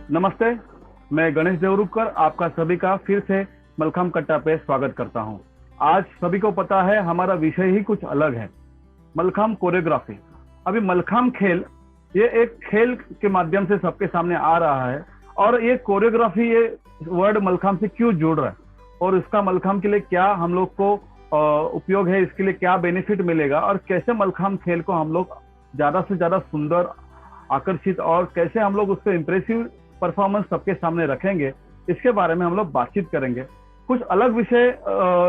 नमस्ते, मैं गणेश देवरुखकर आपका सभी का फिर से मलखांब कट्टा पे स्वागत करता हूं। आज सभी को पता है हमारा विषय ही कुछ अलग है, मलखांब कोरियोग्राफी। अभी मलखांब खेल ये एक खेल के माध्यम से सबके सामने आ रहा है और ये कोरियोग्राफी, ये वर्ड मलखांब से क्यों जुड़ रहा है और इसका मलखांब के लिए क्या हम लोग को उपयोग है, इसके लिए क्या बेनिफिट मिलेगा और कैसे मलखांब खेल को हम लोग ज्यादा से ज्यादा सुंदर, आकर्षित और कैसे हम लोग उसको इम्प्रेसिव परफॉर्मेंस सबके सामने रखेंगे, इसके बारे में हम लोग बातचीत करेंगे। कुछ अलग विषय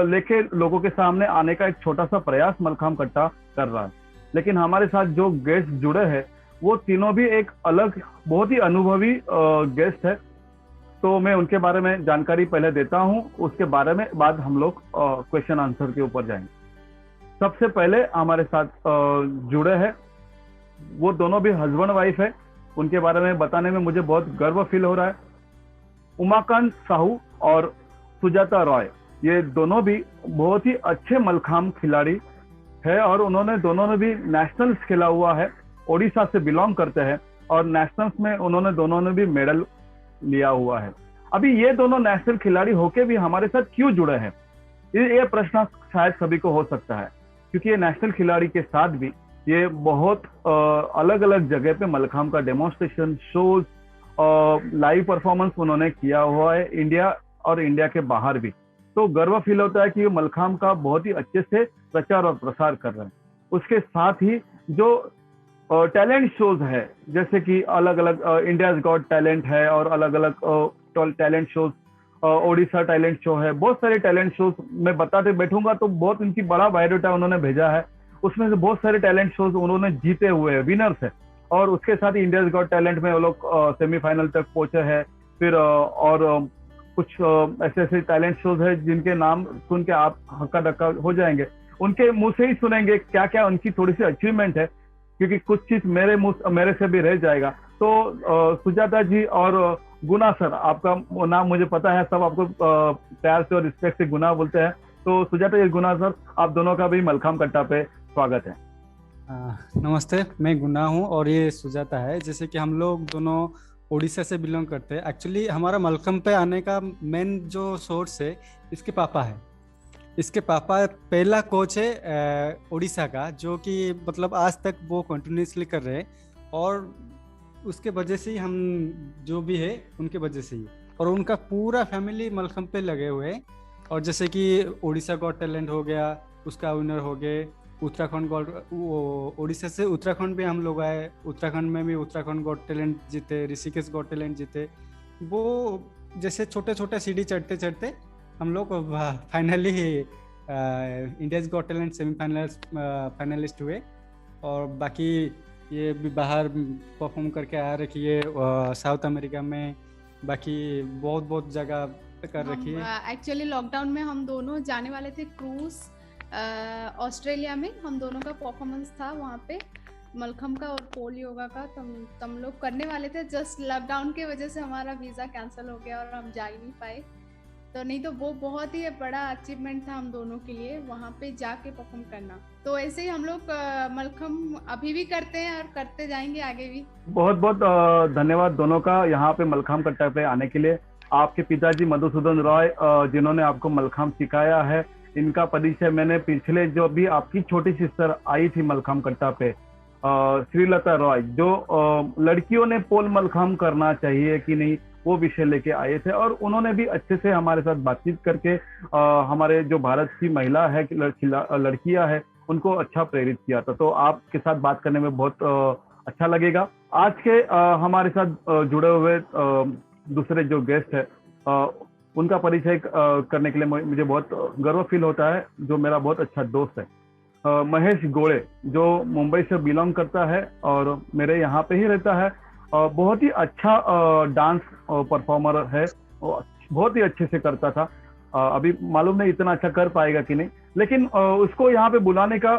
लेके लोगों के सामने आने का एक छोटा सा प्रयास मलखांब कट्टा कर रहा है। लेकिन हमारे साथ जो गेस्ट जुड़े हैं वो तीनों भी एक अलग, बहुत ही अनुभवी गेस्ट है। तो मैं उनके बारे में जानकारी पहले देता हूं, उसके बारे में बाद हम लोग क्वेश्चन आंसर के ऊपर जाएंगे। सबसे पहले हमारे साथ जुड़े हैं, वो दोनों भी हस्बैंड वाइफ है। उनके बारे में बताने में मुझे बहुत गर्व फील हो रहा है। उमाकांत साहू और सुजाता रॉय, ये दोनों भी बहुत ही अच्छे मलखांब खिलाड़ी है और उन्होंने दोनों ने भी नेशनल्स खेला हुआ है, ओडिशा से बिलोंग करते हैं और नेशनल्स में उन्होंने दोनों ने भी मेडल लिया हुआ है। अभी ये दोनों नेशनल खिलाड़ी होके भी हमारे साथ क्यों जुड़े हैं, ये प्रश्न शायद सभी को हो सकता है, क्योंकि ये नेशनल खिलाड़ी के साथ भी ये बहुत अलग अलग जगह पे मलखांब का डेमोन्स्ट्रेशन, शोज, लाइव परफॉर्मेंस उन्होंने किया हुआ है, इंडिया और इंडिया के बाहर भी। तो गर्व फील होता है कि ये मलखांब का बहुत ही अच्छे से प्रचार और प्रसार कर रहे हैं। उसके साथ ही जो टैलेंट शोज है, जैसे कि अलग अलग इंडियाज गॉट टैलेंट है और अलग अलग talent shows, Odisha talent show है, बहुत सारे टैलेंट शोज मैं बताते बैठूंगा तो बहुत इनकी बड़ा बायोडाटा उन्होंने भेजा है। उसमें से बहुत सारे टैलेंट शोज उन्होंने जीते हुए हैं, विनर्स है। और उसके साथ ही इंडियाज गॉट टैलेंट में वो लोग सेमीफाइनल तक पहुंचे हैं। फिर और कुछ ऐसे ऐसे टैलेंट शोज है जिनके नाम सुन के आप हक्का डक्का हो जाएंगे, उनके मुंह से ही सुनेंगे क्या क्या उनकी थोड़ी सी अचीवमेंट है, क्योंकि कुछ चीज मेरे से भी रह जाएगा। तो सुजाता जी और गुना सर, आपका नाम मुझे पता है, सब आपको प्यार से और रिस्पेक्ट से गुना बोलते हैं। तो सुजाता जी, गुना सर, आप दोनों का भी मलखांब कट्टा पे स्वागत है। नमस्ते, मैं गुना हूँ और ये सुजाता है। जैसे कि हम लोग दोनों उड़ीसा से बिलोंग करते हैं। एक्चुअली हमारा मलखांब पे आने का मेन जो सोर्स है, इसके पापा है। इसके पापा पहला कोच है उड़ीसा का, जो कि मतलब आज तक वो कंटिन्यूसली कर रहे हैं और उसके वजह से ही हम जो भी है उनके वजह से ही, और उनका पूरा फैमिली मलखांब पे लगे हुए हैं। और जैसे कि उड़ीसा गॉट टैलेंट हो गया, उसका विनर हो गए। उत्तराखंड गॉट, उड़ीसा से उत्तराखंड भी हम लोग आए, उत्तराखंड में भी उत्तराखंड गॉट टैलेंट जीते, ऋषिकेश गॉट टैलेंट जीते। वो जैसे छोटे छोटे सीढ़ी चढ़ते चढ़ते हम लोग finally India's got talent finalist हुए। और बाकी ये भी बाहर परफॉर्म करके आ रखी है, साउथ अमेरिका में, बाकी बहुत बहुत जगह कर रखी है। एक्चुअली लॉकडाउन में हम दोनों जाने वाले थे क्रूज ऑस्ट्रेलिया में। हम दोनों का परफॉर्मेंस था वहाँ पे मलखांब का और पोल योगा का, तम लोग करने वाले थे। जस्ट लॉकडाउन के वजह से हमारा वीज़ा कैंसिल हो गया और हम जा ही नहीं पाए। तो नहीं तो वो बहुत ही बड़ा अचीवमेंट था हम दोनों के लिए, वहाँ पे जाके परफॉर्म करना। तो ऐसे ही हम लोग मलखांब अभी भी करते हैं और करते जाएंगे आगे भी। बहुत बहुत धन्यवाद दोनों का यहाँ पे मलखांब कट्टा पे आने के लिए। आपके पिताजी मधुसूदन रॉय, जिन्होंने आपको मलखांब सिखाया है, इनका परिचय मैंने पिछले, जो भी आपकी छोटी सिस्टर आई थी मलखांब कट्टा पे, श्रीलता रॉय, जो लड़कियों ने पोल मलखांब करना चाहिए कि नहीं, वो विषय लेके आए थे और उन्होंने भी अच्छे से हमारे साथ बातचीत करके हमारे जो भारत की महिला है, लड़कियां है, उनको अच्छा प्रेरित किया था। तो आपके साथ बात करने में बहुत अच्छा लगेगा। आज के हमारे साथ जुड़े हुए दूसरे जो गेस्ट है, उनका परिचय करने के लिए मुझे बहुत गर्व फील होता है। जो मेरा बहुत अच्छा दोस्त है महेश गोड़े, जो मुंबई से बिलोंग करता है और मेरे यहाँ पे ही रहता है। बहुत ही अच्छा डांस परफॉर्मर है, बहुत ही अच्छे से करता था। अभी मालूम नहीं इतना अच्छा कर पाएगा कि नहीं, लेकिन उसको यहाँ पे बुलाने का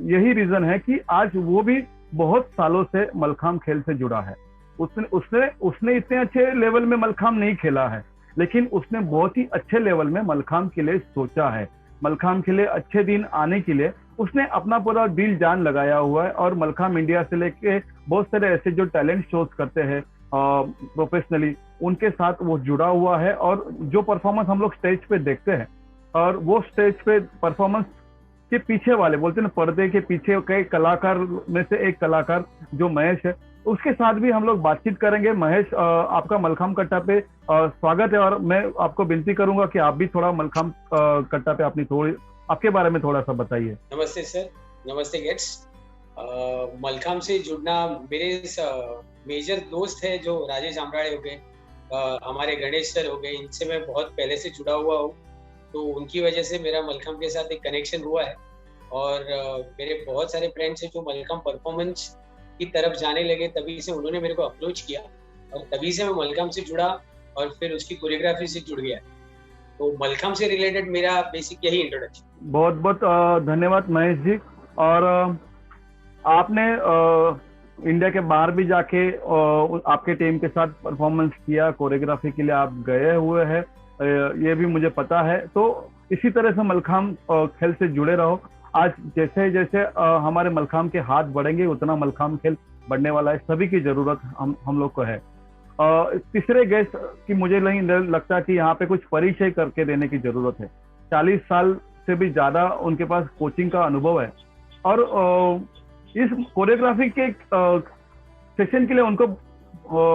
यही रीजन है कि आज वो भी बहुत सालों से मलखांब खेल से जुड़ा है। उसने इतने अच्छे लेवल में मलखांब नहीं खेला है, लेकिन उसने बहुत ही अच्छे लेवल में मलखांब के लिए सोचा है। मलखांब के लिए अच्छे दिन आने के लिए उसने अपना पूरा दिल जान लगाया हुआ है और मलखांब इंडिया से लेके बहुत सारे ऐसे जो टैलेंट शोज करते हैं, प्रोफेशनली, उनके साथ वो जुड़ा हुआ है। और जो परफॉर्मेंस हम लोग स्टेज पे देखते हैं, और वो स्टेज पे परफॉर्मेंस के पीछे वाले, बोलते हैं ना, पर्दे के पीछे कई कलाकार में से एक कलाकार जो महेश है, उसके साथ भी हम लोग बातचीत करेंगे। महेश, आपका मलखाम कट्टा पे स्वागत है, और मैं आपको विनती करूंगा कि आप भी थोड़ा मलखाम कट्टा पे अपनी थोड़ी आपके बारे में थोड़ा सा बताइए। नमस्ते सर, नमस्ते गेट्स। मलखाम से जुड़ना, मेरे मेजर दोस्त है जो राजेश आमराड़े हो गए, हमारे गणेश सर हो गए, इनसे मैं बहुत पहले से जुड़ा हुआ हूँ, तो उनकी वजह से मेरा मलखाम के साथ एक कनेक्शन हुआ है। और मेरे बहुत सारे फ्रेंड्स हैं जो मलखाम परफॉर्मेंस की तरफ जाने लगे, तभी से उन्होंने मेरे को अप्रोच किया और तभी से मैं मलखाम से जुड़ा और फिर उसकी कोरियोग्राफी से जुड़ गया। तो मलखाम से रिलेटेड मेरा बेसिक यही इंट्रोडक्शन। बहुत बहुत धन्यवाद महेश जी। और आपने इंडिया के बाहर भी जाके आपके टीम के साथ परफॉर्मेंस किया, कोरियोग्राफी के लिए आप गए हुए हैं, ये भी मुझे पता है। तो इसी तरह से मलखाम खेल से जुड़े रहो। आज जैसे जैसे हमारे मलखाम के हाथ बढ़ेंगे, उतना मलखाम खेल बढ़ने वाला है। सभी की जरूरत हम लोग को है। तीसरे गेस्ट की मुझे नहीं लगता कि यहाँ पे कुछ परिचय करके देने की जरूरत है। 40 साल से भी ज्यादा उनके पास कोचिंग का अनुभव है, और इस कोरियोग्राफी के सेशन के लिए उनको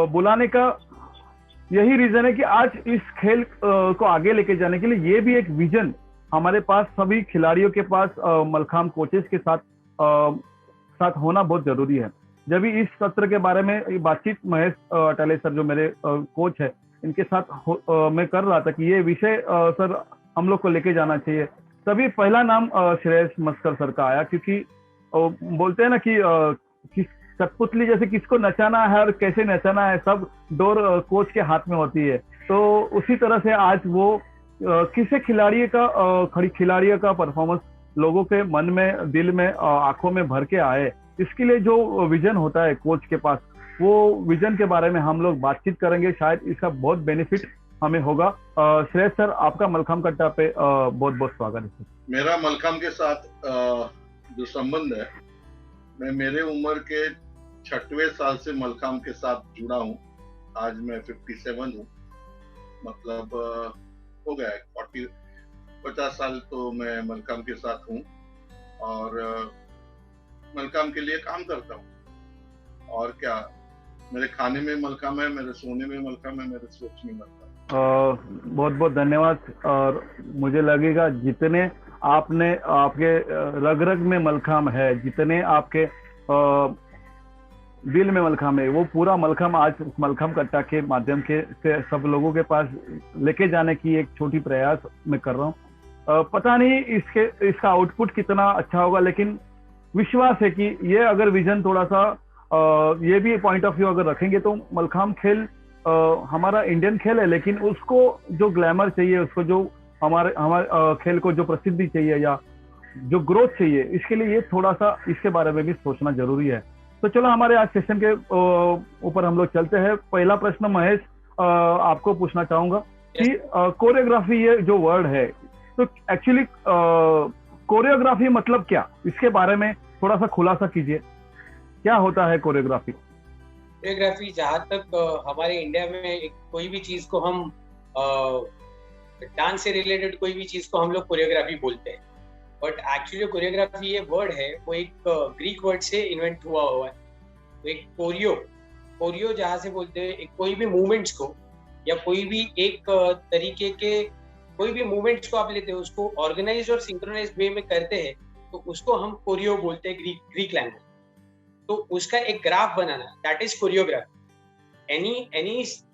बुलाने का यही रीजन है कि आज इस खेल को आगे लेके जाने के लिए ये भी एक विजन हमारे पास, सभी खिलाड़ियों के पास मलखाम कोचेस के साथ होना बहुत जरूरी है। जब भी इस सत्र के बारे में बातचीत महेश अटाले सर, जो मेरे कोच है, इनके साथ मैं कर रहा था कि ये विषय सर हम लोग को लेके जाना चाहिए, तभी पहला नाम श्रेयस मस्कर सर का आया। क्योंकि बोलते हैं ना कि कठपुतली जैसे किसको नचाना है और कैसे नचाना है, सब डोर कोच के हाथ में होती है। तो उसी तरह से आज वो किसी खिलाड़ी का परफॉर्मेंस लोगों के मन में, दिल में, आंखों में भर के आए, इसके लिए जो विजन होता है कोच के पास, वो विजन के बारे में हम लोग बातचीत करेंगे। शायद इसका बहुत बेनिफिट हमें होगा। श्रेयस सर, आपका मलखाम कट्टा पे बहुत बहुत स्वागत है। मेरा मलखाम के साथ जो संबंध है, मैं मेरे उम्र के 6वें साल से मलखाम के साथ जुड़ा हूँ। आज मैं 57 हूँ, मतलब हो गया 50 साल तो मैं मलखाम के साथ हूँ और मलखाम के लिए काम करता हूँ। और क्या, मेरे खाने में मलखाम है, मेरे सोने में मलखाम है, मेरे सोच में मलखाम है। बहुत बहुत धन्यवाद। और मुझे लगेगा जितने आपने, आपके रग रग में मलखाम है, जितने आपके दिल में मलखाम है, वो पूरा मलखाम आज मलखाम कट्टा के माध्यम से सब लोगों के पास लेके जाने की एक छोटी प्रयास मैं कर रहा हूँ। पता नहीं इसका आउटपुट कितना अच्छा होगा, लेकिन विश्वास है कि ये अगर विजन थोड़ा सा ये भी पॉइंट ऑफ व्यू अगर रखेंगे तो मलखाम खेल हमारा इंडियन खेल है, लेकिन उसको जो ग्लैमर चाहिए, उसको जो हमारे खेल को जो प्रसिद्धि चाहिए या जो ग्रोथ चाहिए, इसके लिए ये थोड़ा सा इसके बारे में भी सोचना जरूरी है। तो चलो हमारे आज सेशन के ऊपर हम लोग चलते हैं। पहला प्रश्न महेश आपको पूछना चाहूंगा कि कोरियोग्राफी ये जो वर्ड है, तो एक्चुअली कोरियोग्राफी मतलब क्या, इसके बारे में थोड़ा सा खुलासा कीजिए। क्या होता है कोरियोग्राफी? कोरियोग्राफी, जहाँ तक हमारे इंडिया में कोई भी चीज को हम डांस से रिलेटेड कोई भी चीज को हम लोग कोरियोग्राफी बोलते हैं, बट एक्चुअली कोरियोग्राफी ये वर्ड है वो एक ग्रीक वर्ड से इन्वेंट हुआ है। तो एक कोरियो जहाँ से बोलते हैं, कोई भी मूवमेंट्स को या कोई भी एक तरीके के कोई भी मूवमेंट्स को आप लेते हो, उसको ऑर्गेनाइज और सिंक्रोनाइज वे में करते हैं, तो उसको हम कोरियो बोलते हैं ग्रीक लैंग्वेज। तो उसका एक graph banana, that is choreography.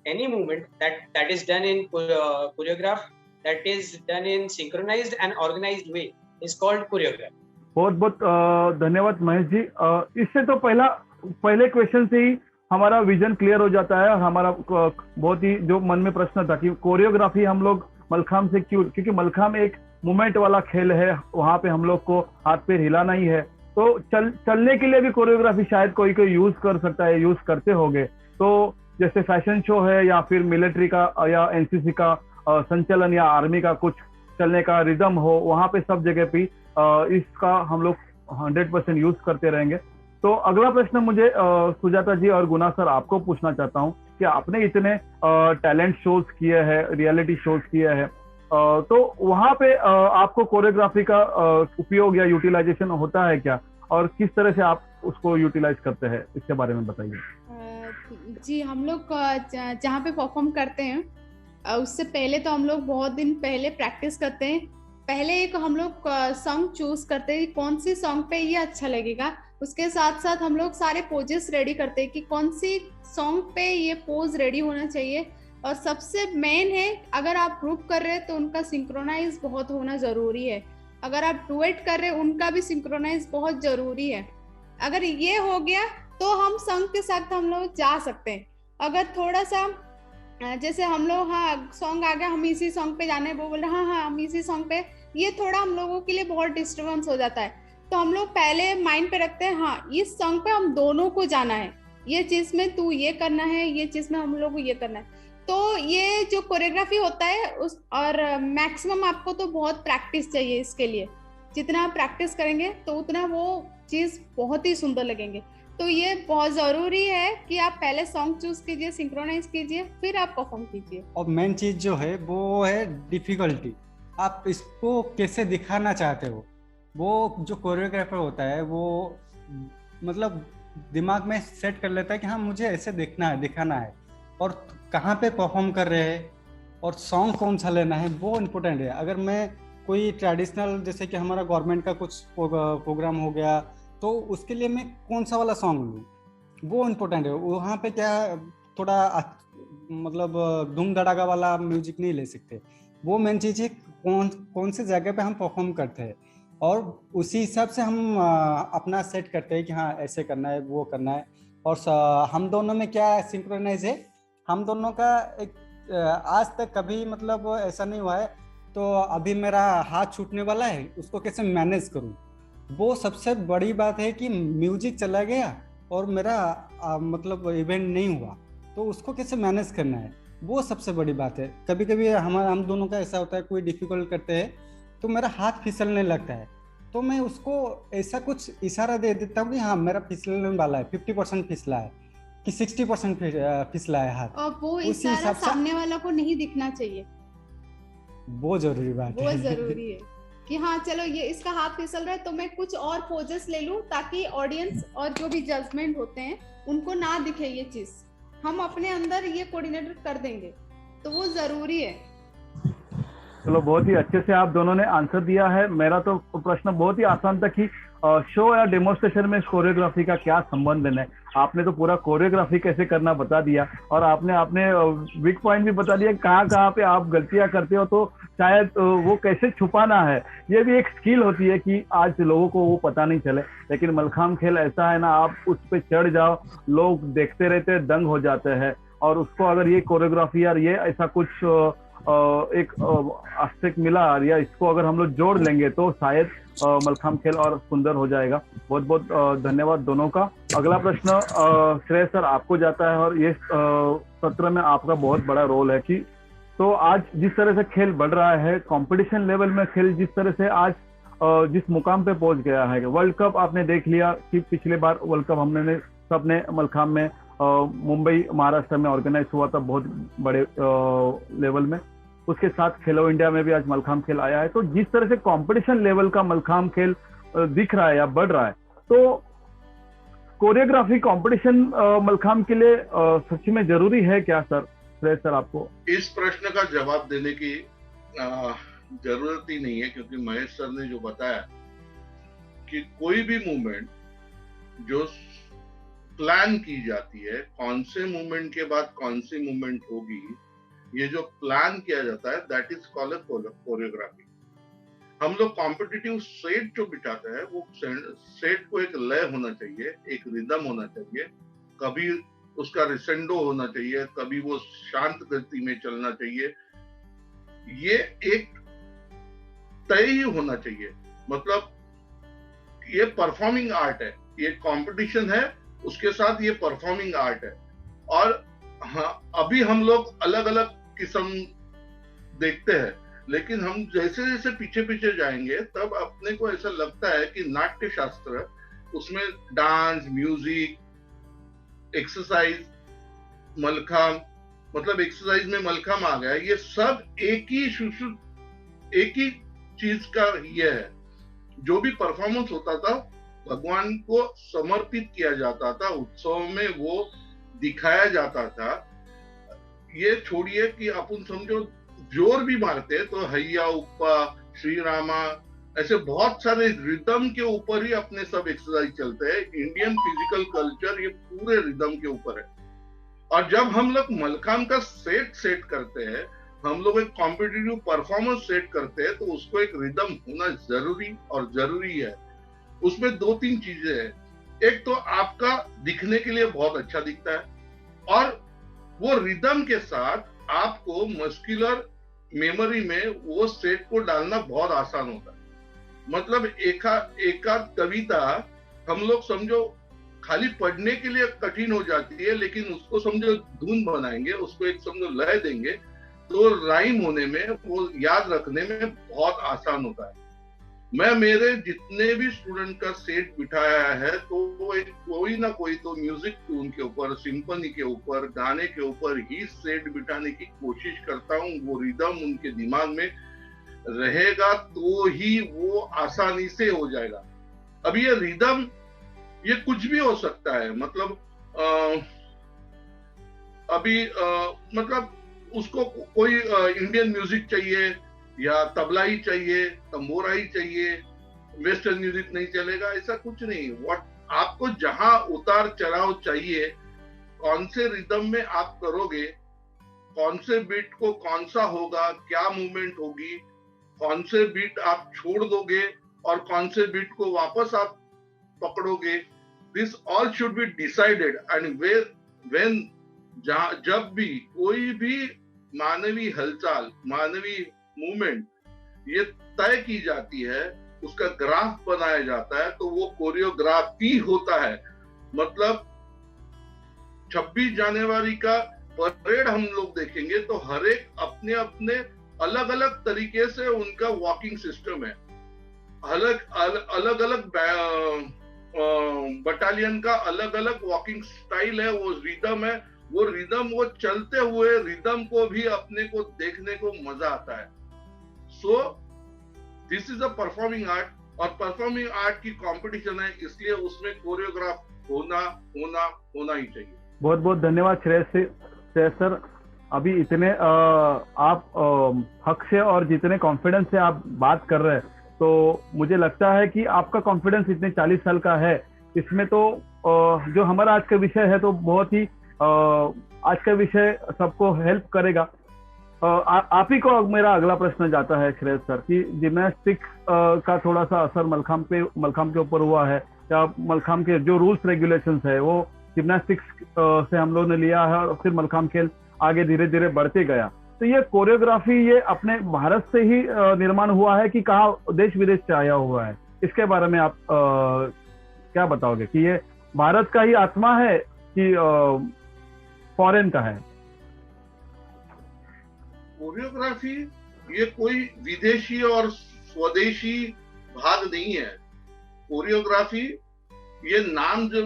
Any movement that is done in choreograph, that is done in synchronized and organized way is called choreography. बहुत बहुत धन्यवाद महेश जी। इससे तो पहले क्वेश्चन से ही हमारा विजन क्लियर हो जाता है, और हमारा बहुत ही जो मन में प्रश्न था कि कोरियोग्राफी हम लोग मलखाम से क्यों, क्योंकि मलखाम एक मूवमेंट वाला खेल है, वहां पे हम लोग को हाथ पैर हिलाना ही है। तो चलने के लिए भी कोरियोग्राफी शायद कोई यूज कर सकता है, यूज करते होंगे। तो जैसे फैशन शो है या फिर मिलिट्री का या एनसीसी का संचलन या आर्मी का कुछ चलने का रिदम हो, वहां पे सब जगह पे इसका हम लोग 100% यूज करते रहेंगे। तो अगला प्रश्न मुझे सुजाता जी और गुना सर आपको पूछना चाहता हूँ कि आपने इतने टैलेंट शोज किए हैं, रियलिटी शोज किए हैं, तो वहाँ पे आपको कोरियोग्राफी का उपयोग या यूटिलाइजेशन होता है क्या, और किस तरह से आप उसको यूटिलाइज करते हैं, इसके बारे में बताइए। जी, हम लोग जहाँ पे परफॉर्म करते हैं उससे पहले तो हम लोग बहुत दिन पहले प्रैक्टिस करते हैं। पहले एक हम लोग सॉन्ग चूज करते हैं कौन सी सॉन्ग पे ये अच्छा लगेगा। उसके साथ साथ हम लोग सारे पोजेस रेडी करते हैं कि कौन सी सॉन्ग पे ये पोज रेडी होना चाहिए। और सबसे मेन है, अगर आप ग्रुप कर रहे हैं तो उनका सिंक्रोनाइज बहुत होना जरूरी है। अगर आप डुएट कर रहे हैं उनका भी सिंक्रोनाइज बहुत जरूरी है। अगर ये हो गया तो हम सॉन्ग के साथ हम लोग जा सकते हैं। अगर थोड़ा सा जैसे हम लोग सॉन्ग आ गया, हम इसी सॉन्ग पे जाना है, वो बोल रहे हाँ हम इसी सॉन्ग पे, ये थोड़ा हम लोगों के लिए बहुत डिस्टर्बेंस हो जाता है। तो हम लोग पहले माइंड पे रखते हैं हाँ इस सॉन्ग पे हम दोनों को जाना है, ये चीज में तू ये करना है, ये चीज में हम लोग को ये करना है। तो ये जो कोरियोग्राफी होता है उस और मैक्सिमम आपको तो बहुत प्रैक्टिस चाहिए इसके लिए। जितना आप प्रैक्टिस करेंगे तो उतना वो चीज बहुत ही सुंदर लगेंगे। तो ये बहुत जरूरी है कि आप पहले सॉन्ग चूज कीजिए, सिंक्रोनाइज कीजिए, फिर आप परफॉर्म कीजिए। और मेन चीज जो है वो है डिफिकल्टी, आप इसको कैसे दिखाना चाहते हो। वो जो कोरियोग्राफर होता है वो मतलब दिमाग में सेट कर लेता है कि हाँ मुझे ऐसे दिखाना है और कहाँ पे परफॉर्म कर रहे हैं और सॉन्ग कौन सा लेना है, वो इम्पोर्टेंट है। अगर मैं कोई ट्रेडिशनल जैसे कि हमारा गवर्नमेंट का कुछ प्रोग्राम हो गया तो उसके लिए मैं कौन सा वाला सॉन्ग लूँ, वो इम्पोर्टेंट है। वहाँ पे क्या थोड़ा मतलब धूम धड़ाका वाला म्यूजिक नहीं ले सकते। वो मेन चीज़ है कौन से जगह पे हम परफॉर्म करते हैं और उसी हिसाब से हम अपना सेट करते हैं कि हाँ ऐसे करना है, वो करना है। और हम दोनों में क्या सिंक्रोनाइज है, हम दोनों का एक आज तक कभी मतलब ऐसा नहीं हुआ है तो अभी मेरा हाथ छूटने वाला है उसको कैसे मैनेज करूँ। वो सबसे बड़ी बात है कि म्यूजिक चला गया और मेरा मतलब इवेंट नहीं हुआ तो उसको कैसे मैनेज करना है, वो सबसे बड़ी बात है। कभी कभी हम दोनों का ऐसा होता है, कोई डिफिकल्ट करते हैं तो मेरा हाथ फिसलने लगता है तो मैं उसको ऐसा कुछ इशारा दे देता हूँ कि हाँ मेरा फिसलने वाला है, 50% फिसला है कि 60% फिसला है हाथ। और वो इशारा सामने वाला को नहीं दिखना चाहिए, वो जरूरी बात है। वो जरूरी है कि हाँ चलो ये इसका हाथ फिसल रहा है तो मैं कुछ और पोजेस ले लूं ताकि ऑडियंस और जो भी जजमेंट होते हैं उनको ना दिखे ये चीज। हम अपने अंदर ये कोऑर्डिनेट कर देंगे तो वो जरूरी है। चलो, बहुत ही अच्छे से आप दोनों ने आंसर दिया है। मेरा तो प्रश्न बहुत ही आसान था कि शो या डेमोन्स्ट्रेशन में कोरियोग्राफी का क्या संबंध है। आपने तो पूरा कोरियोग्राफी कैसे करना बता दिया और आपने वीक पॉइंट भी बता दिया कहाँ पे आप गलतियां करते हो, तो शायद वो कैसे छुपाना है। ये भी एक स्किल होती है कि आज लोगों को वो पता नहीं चले। लेकिन मलखाम खेल ऐसा है ना, आप उस पे चढ़ जाओ, लोग देखते रहते दंग हो जाते हैं। और उसको अगर ये कोरियोग्राफी यार ये ऐसा कुछ एक आस्पेक्ट मिला या इसको अगर हम लोग जोड़ लेंगे तो शायद मलखाम खेल और सुंदर हो जाएगा। बहुत बहुत धन्यवाद दोनों का। अगला प्रश्न श्रेय सर आपको जाता है और ये सत्र में आपका बहुत बड़ा रोल है कि तो आज जिस तरह से खेल बढ़ रहा है, कंपटीशन लेवल में खेल जिस तरह से आज जिस मुकाम पे पहुंच गया है, वर्ल्ड कप आपने देख लिया कि पिछले बार वर्ल्ड कप हमने सबने मलखाम में मुंबई महाराष्ट्र में ऑर्गेनाइज हुआ था बहुत बड़े लेवल में। उसके साथ खेलो इंडिया में भी आज मलखाम खेल आया है। तो जिस तरह से कंपटीशन लेवल का मलखाम खेल दिख रहा है या बढ़ रहा है, तो कोरियोग्राफी कंपटीशन मलखाम के लिए सच में जरूरी है क्या सर? श्रेय सर आपको इस प्रश्न का जवाब देने की जरूरत ही नहीं है, क्योंकि महेश सर ने जो बताया कि कोई भी मूवमेंट जो प्लान की जाती है, कौन से मूवमेंट के बाद कौन सी मूवमेंट होगी, ये जो प्लान किया जाता है दैट इज कॉल्ड कोरियोग्राफी। हम लोग कॉम्पिटिटिव सेट जो बिठाते हैं वो सेट को एक लय होना चाहिए, एक रिदम होना चाहिए, कभी उसका रिसेंडो होना चाहिए, कभी वो शांत गति में चलना चाहिए। ये एक तय ही होना चाहिए। मतलब ये परफॉर्मिंग आर्ट है, ये कंपटीशन है, उसके साथ ये परफॉर्मिंग आर्ट है। और हाँ, अभी हम लोग अलग अलग किस्म देखते हैं, लेकिन हम जैसे जैसे पीछे पीछे जाएंगे तब अपने को ऐसा लगता है कि नाट्य शास्त्र, उसमें डांस, म्यूजिक, एक्सरसाइज, मलखाम, मतलब एक्सरसाइज में मलखाम आ गया, ये सब एक ही चीज का ये है। जो भी परफॉर्मेंस होता था भगवान को समर्पित किया जाता था, उत्सव में वो दिखाया जाता था। ये छोड़िए कि अपन समझो जोर भी मारते तो हैया उप्पा, श्री रामा, ऐसे बहुत सारे रिदम के ऊपर ही अपने सब एक्सरसाइज चलते हैं। इंडियन फिजिकल कल्चर ये पूरे रिदम के ऊपर है। और जब हम लोग मलखाम का सेट करते हैं, हम लोग एक कॉम्पिटिटिव परफॉर्मेंस सेट करते हैं, तो उसको एक रिदम होना जरूरी है। उसमें 2-3 चीजें हैं। एक तो आपका दिखने के लिए बहुत अच्छा दिखता है, और वो रिदम के साथ आपको मस्कुलर मेमोरी में वो सेट को डालना बहुत आसान होता है। मतलब एकाध कविता हम लोग समझो खाली पढ़ने के लिए कठिन हो जाती है, लेकिन उसको समझो धुन बनाएंगे, उसको एक समझो लय देंगे, तो राइम होने में, वो याद रखने में बहुत आसान होता है। मैं मेरे जितने भी स्टूडेंट का सेट बिठाया है, तो वो एक कोई ना कोई तो म्यूजिक ट्यून के ऊपर, सिंफनी के ऊपर, गाने के ऊपर ही सेट बिठाने की कोशिश करता हूँ। वो रिदम उनके दिमाग में रहेगा तो ही वो आसानी से हो जाएगा। अब ये रिदम ये कुछ भी हो सकता है, मतलब मतलब उसको कोई इंडियन म्यूजिक चाहिए, या तबला ही चाहिए, तंबोरा ही चाहिए, वेस्टर्न म्यूजिक नहीं चलेगा, ऐसा कुछ नहीं। आपको जहां उतार चढ़ाव चाहिए, कौन से रिदम में आप करोगे, कौन से बीट को कौन सा होगा, क्या मूवमेंट होगी, कौन से बीट आप छोड़ दोगे और कौन से बीट को वापस आप पकड़ोगे, this all should be decided. And when जब भी कोई भी मानवीय हलचल, मानवीय मूवमेंट ये तय की जाती है, उसका ग्राफ बनाया जाता है, तो वो कोरियोग्राफी होता है। मतलब 26 जनवरी का परेड हम लोग देखेंगे तो हर एक अपने अपने अलग अलग तरीके से उनका वॉकिंग सिस्टम है, अलग अलग बटालियन का अलग अलग वॉकिंग स्टाइल है, वो रिदम है, वो रिदम, वो चलते हुए रिदम को भी अपने को देखने को मजा आता है। So this is a performing art, और परफॉर्मिंग आर्ट की कंपटीशन है, इसलिए उसमें कोरियोग्राफ होना ही चाहिए। बहुत बहुत धन्यवाद श्रेयस सर। अभी इतने आप हक से और जितने कॉन्फिडेंस से आप बात कर रहे हैं, तो मुझे लगता है कि आपका कॉन्फिडेंस इतने 40 साल का है, इसमें तो जो हमारा आज का विषय है तो बहुत ही आज का विषय सबको हेल्प करेगा। आप ही को मेरा अगला प्रश्न जाता है श्रेयस सर, कि जिम्नास्टिक्स का थोड़ा सा असर मलखाम के ऊपर हुआ है, या मलखाम के जो रूल्स रेगुलेशंस है वो जिम्नास्टिक्स से हम लोगों ने लिया है, और फिर मलखाम खेल आगे धीरे धीरे बढ़ते गया। तो ये कोरियोग्राफी ये अपने भारत से ही निर्माण हुआ है कि कहाँ देश विदेश से आया हुआ है? इसके बारे में आप क्या बताओगे कि ये भारत का ही आत्मा है कि फॉरेन का है? कोरियोग्राफी ये कोई विदेशी और स्वदेशी भाग नहीं है। कोरियोग्राफी ये नाम जो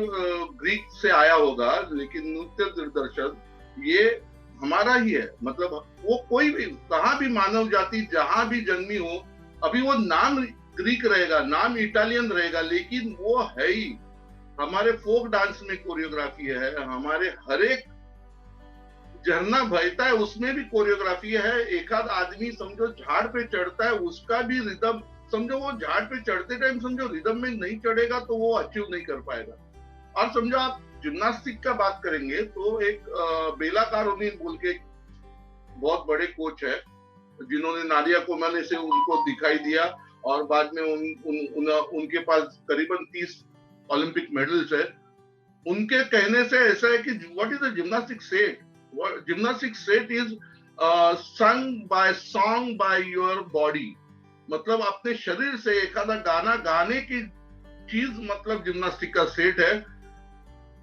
ग्रीक से आया होगा, लेकिन नृत्य दिग्दर्शन ये हमारा ही है। मतलब वो कोई भी कहाँ भी मानव जाति जहां भी जन्मी हो, अभी वो नाम ग्रीक रहेगा, नाम इटालियन रहेगा, लेकिन वो है ही। हमारे फोक डांस में कोरियोग्राफी है, हमारे हर एक झरना बहता है उसमें भी कोरियोग्राफी है। एक आध आदमी समझो झाड़ पे चढ़ता है, उसका भी रिदम समझो, वो झाड़ पे चढ़ते टाइम समझो रिदम में नहीं चढ़ेगा तो वो अचीव नहीं कर पाएगा। और समझो आप जिम्नास्टिक का बात करेंगे तो एक बेला कारोनीन बोल के बहुत बड़े कोच है, जिन्होंने नादिया कोमाने से उनको दिखाई दिया, और बाद में उनके पास करीबन 30 ओलंपिक मेडल्स है। उनके कहने से ऐसा है कि what is the gymnastic set? Gymnastic set is sung by song by your body. मतलब अपने शरीर से एक आधा गाना गाने की चीज मतलब जिम्नास्टिक का सेट है।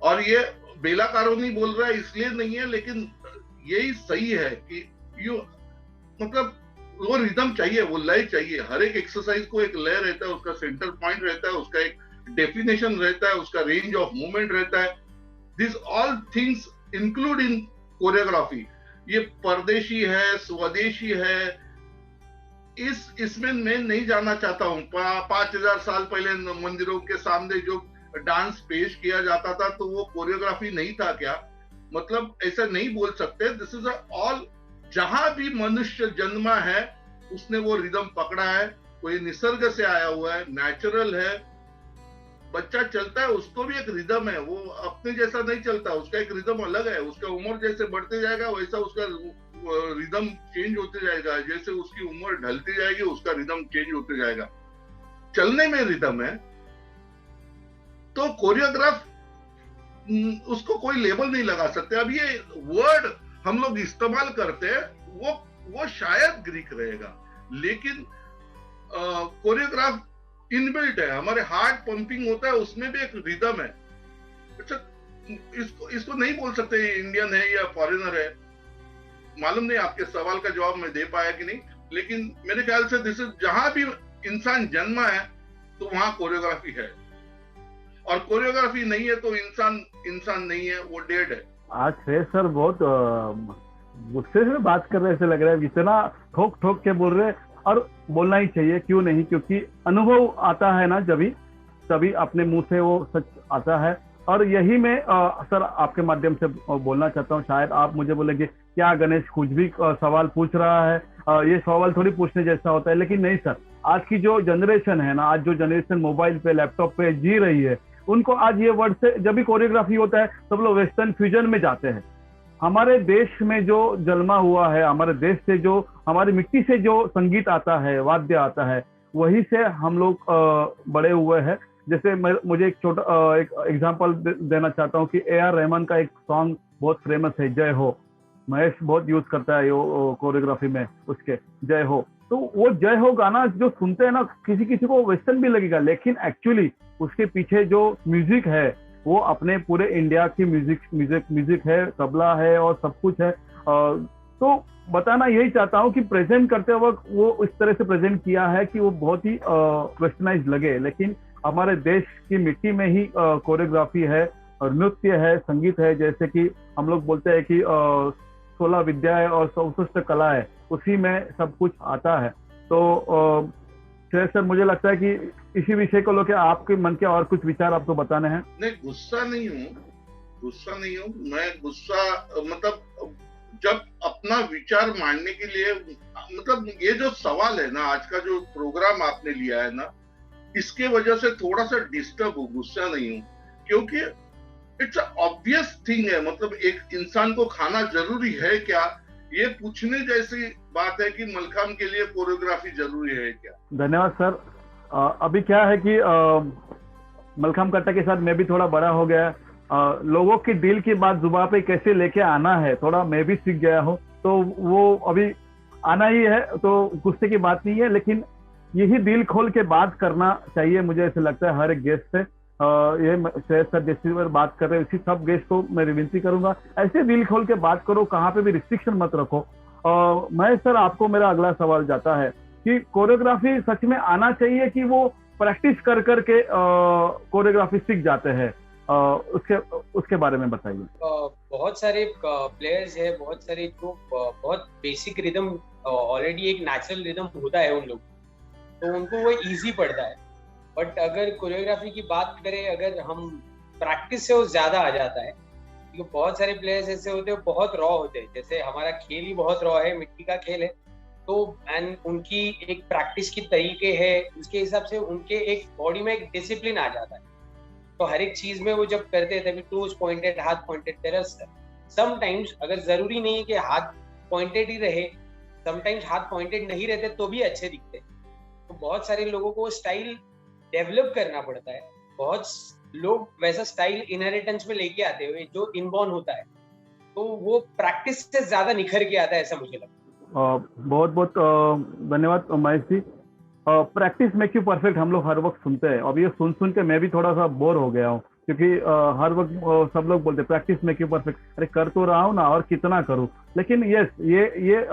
और ये बेला कारोनी बोल रहा है इसलिए नहीं है, लेकिन यही सही है कि मतलब वो रिदम चाहिए, वो लय चाहिए। हर एक एक्सरसाइज को एक लय रहता है, उसका सेंटर पॉइंट रहता है, उसका एक डेफिनेशन रहता है, उसका रेंज ऑफ मूवमेंट रहता है। This all things include in choreography, ये परदेशी है, स्वदेशी है, इसमें मैं नहीं जाना चाहता हूँ। 5000 साल पहले मंदिरों के सामने जो डांस पेश किया जाता था तो वो कोरियोग्राफी नहीं था क्या? मतलब ऐसा नहीं बोल सकते। दिस इज ऑल, जहां भी मनुष्य जन्मा है उसने वो रिदम पकड़ा है, कोई निसर्ग से आया हुआ है, नेचुरल है। बच्चा चलता है उसको भी एक रिदम है, वो अपने जैसा नहीं चलता, उसका एक रिदम अलग है। उसका उम्र जैसे बढ़ते जाएगा वैसा उसका रिदम चेंज होते जाएगा, जैसे उसकी उम्र ढलती जाएगी उसका रिदम चेंज होते जाएगा। चलने में रिदम है तो कोरियोग्राफ उसको कोई लेबल नहीं लगा सकते। अब ये वर्ड हम लोग इस्तेमाल करते हैं वो शायद ग्रीक रहेगा, लेकिन कोरियोग्राफ इनबिल्ट है, हमारे हार्ट पंपिंग होता है उसमें भी एक रिदम है। अच्छा, इसको नहीं बोल सकते इंडियन है या फॉरेनर है। मालूम नहीं आपके सवाल का जवाब मैं दे पाया कि नहीं, लेकिन मेरे ख्याल से दिस इज, जहां भी इंसान जन्मा है तो वहां कोरियोग्राफी है, और कोरियोग्राफी नहीं है तो इंसान नहीं है, वो डेड है। आज श्रेय सर बहुत गुस्से से बात कर रहे ऐसे लग रहा है, इतना ठोक ठोक के बोल रहे, और बोलना ही चाहिए, क्यों नहीं, क्योंकि अनुभव आता है ना जब तभी अपने मुंह से वो सच आता है। और यही मैं सर आपके माध्यम से बोलना चाहता हूँ। शायद आप मुझे बोलेंगे क्या गणेश कुछ भी सवाल पूछ रहा है, ये सवाल थोड़ी पूछने जैसा होता है, लेकिन नहीं सर, आज की जो जनरेशन है ना, आज जो जनरेशन मोबाइल पे लैपटॉप पे जी रही है, उनको आज ये वर्ड से, जब भी कोरियोग्राफी होता है सब लोग वेस्टर्न फ्यूजन में जाते हैं। हमारे देश में जो जन्मा हुआ है, हमारे देश से जो, हमारी मिट्टी से जो संगीत आता है, वाद्य आता है, वही से हम लोग बड़े हुए हैं। जैसे मुझे एक छोटा एक एग्जांपल देना चाहता हूँ कि AR रहमान का एक सॉन्ग बहुत फेमस है, जय हो। महेश बहुत यूज करता है वो कोरियोग्राफी में, उसके जय हो। तो वो जय हो गाना जो सुनते हैं ना, किसी किसी को वेस्टर्न भी लगेगा, लेकिन एक्चुअली उसके पीछे जो म्यूजिक है वो अपने पूरे इंडिया की म्यूजिक है, तबला है और सब कुछ है। तो बताना यही चाहता हूँ कि प्रेजेंट करते वक्त वो इस तरह से प्रेजेंट किया है कि वो बहुत ही वेस्टर्नाइज लगे, लेकिन हमारे देश की मिट्टी में ही कोरियोग्राफी है और नृत्य है, संगीत है। जैसे कि हम लोग बोलते हैं कि 16 विद्याएं और 64 कला है, उसी में सब कुछ आता है। तो सर मुझे लगता है कि इसी विषय को लेकर आपके मन के और कुछ विचार आपको बताने हैं। नहीं, गुस्सा नहीं हूँ मैं। गुस्सा मतलब जब अपना विचार मांडने के लिए, मतलब ये जो सवाल है ना, आज का जो प्रोग्राम आपने लिया है ना, इसके वजह से थोड़ा सा डिस्टर्ब हूँ, गुस्सा नहीं हूँ, क्योंकि इट्स ऑब्वियस थिंग है। मतलब एक इंसान को खाना जरूरी है क्या, ये पूछने जैसी बात है कि मलखाम के लिए कोरियोग्राफी जरूरी है क्या। धन्यवाद सर। अभी क्या है कि मलखाम कट्टा के साथ मैं भी थोड़ा बड़ा हो गया, लोगों की दिल की बात जुबान पे कैसे लेके आना है थोड़ा मैं भी सीख गया हूँ, तो वो अभी आना ही है, तो गुस्से की बात नहीं है, लेकिन यही दिल खोल के बात करना चाहिए, मुझे ऐसे लगता है हर एक गेस्ट से। ये श्रेय सर जैसी बात कर रहे हैं, इसी सब गेस्ट को मैं विनती करूंगा, ऐसे दिल खोल के बात करो, कहाँ पे भी रिस्ट्रिक्शन मत रखो। मैं सर आपको मेरा अगला सवाल जाता है कि कोरियोग्राफी सच में आना चाहिए कि वो प्रैक्टिस कर करके कोरियोग्राफी सीख जाते हैं, उसके बारे में बताइए। बहुत सारे प्लेयर्स है, बहुत सारे जो बहुत बेसिक रिदम ऑलरेडी एक नेचुरल रिदम होता है उन लोग, तो उनको वो इजी पड़ता है। बट अगर कोरियोग्राफी की बात करें, अगर हम प्रैक्टिस से वो ज्यादा आ जाता है, क्योंकि बहुत सारे प्लेयर्स ऐसे होते हैं बहुत रॉ होते हैं, जैसे हमारा खेल ही बहुत रॉ है, मिट्टी का खेल है, तो एंड उनकी एक प्रैक्टिस की तरीके है, उसके हिसाब से उनके एक बॉडी में एक डिसिप्लिन आ जाता है। तो हर एक चीज में वो जब करते हैं तभी टोज पॉइंटेड, हाथ पॉइंटेड, तेरा समटाइम्स अगर जरूरी नहीं है कि हाथ पॉइंटेड ही रहे, समटाइम्स हाथ पॉइंटेड नहीं रहते तो भी अच्छे दिखते हैं। तो बहुत सारे लोगों को स्टाइल डेवलप करना पड़ता है। बहुत लोग वैसा स्टाइल इनहेरिटेंस में लेके आते हुए जो इनबॉर्न होता है, तो वो प्रैक्टिस से ज्यादा निखर के आता है, ऐसा मुझे लगता है। बहुत बहुत धन्यवाद Mahesh ji. Practice make you perfect हम लोग हर वक्त सुनते हैं, अब ये सुन के मैं भी थोड़ा सा बोर हो गया हूँ, क्योंकि हर वक्त सब लोग बोलते हैं प्रैक्टिस मेक यू परफेक्ट। अरे कर तो रहा हूँ ना, और कितना करूँ, लेकिन यस ये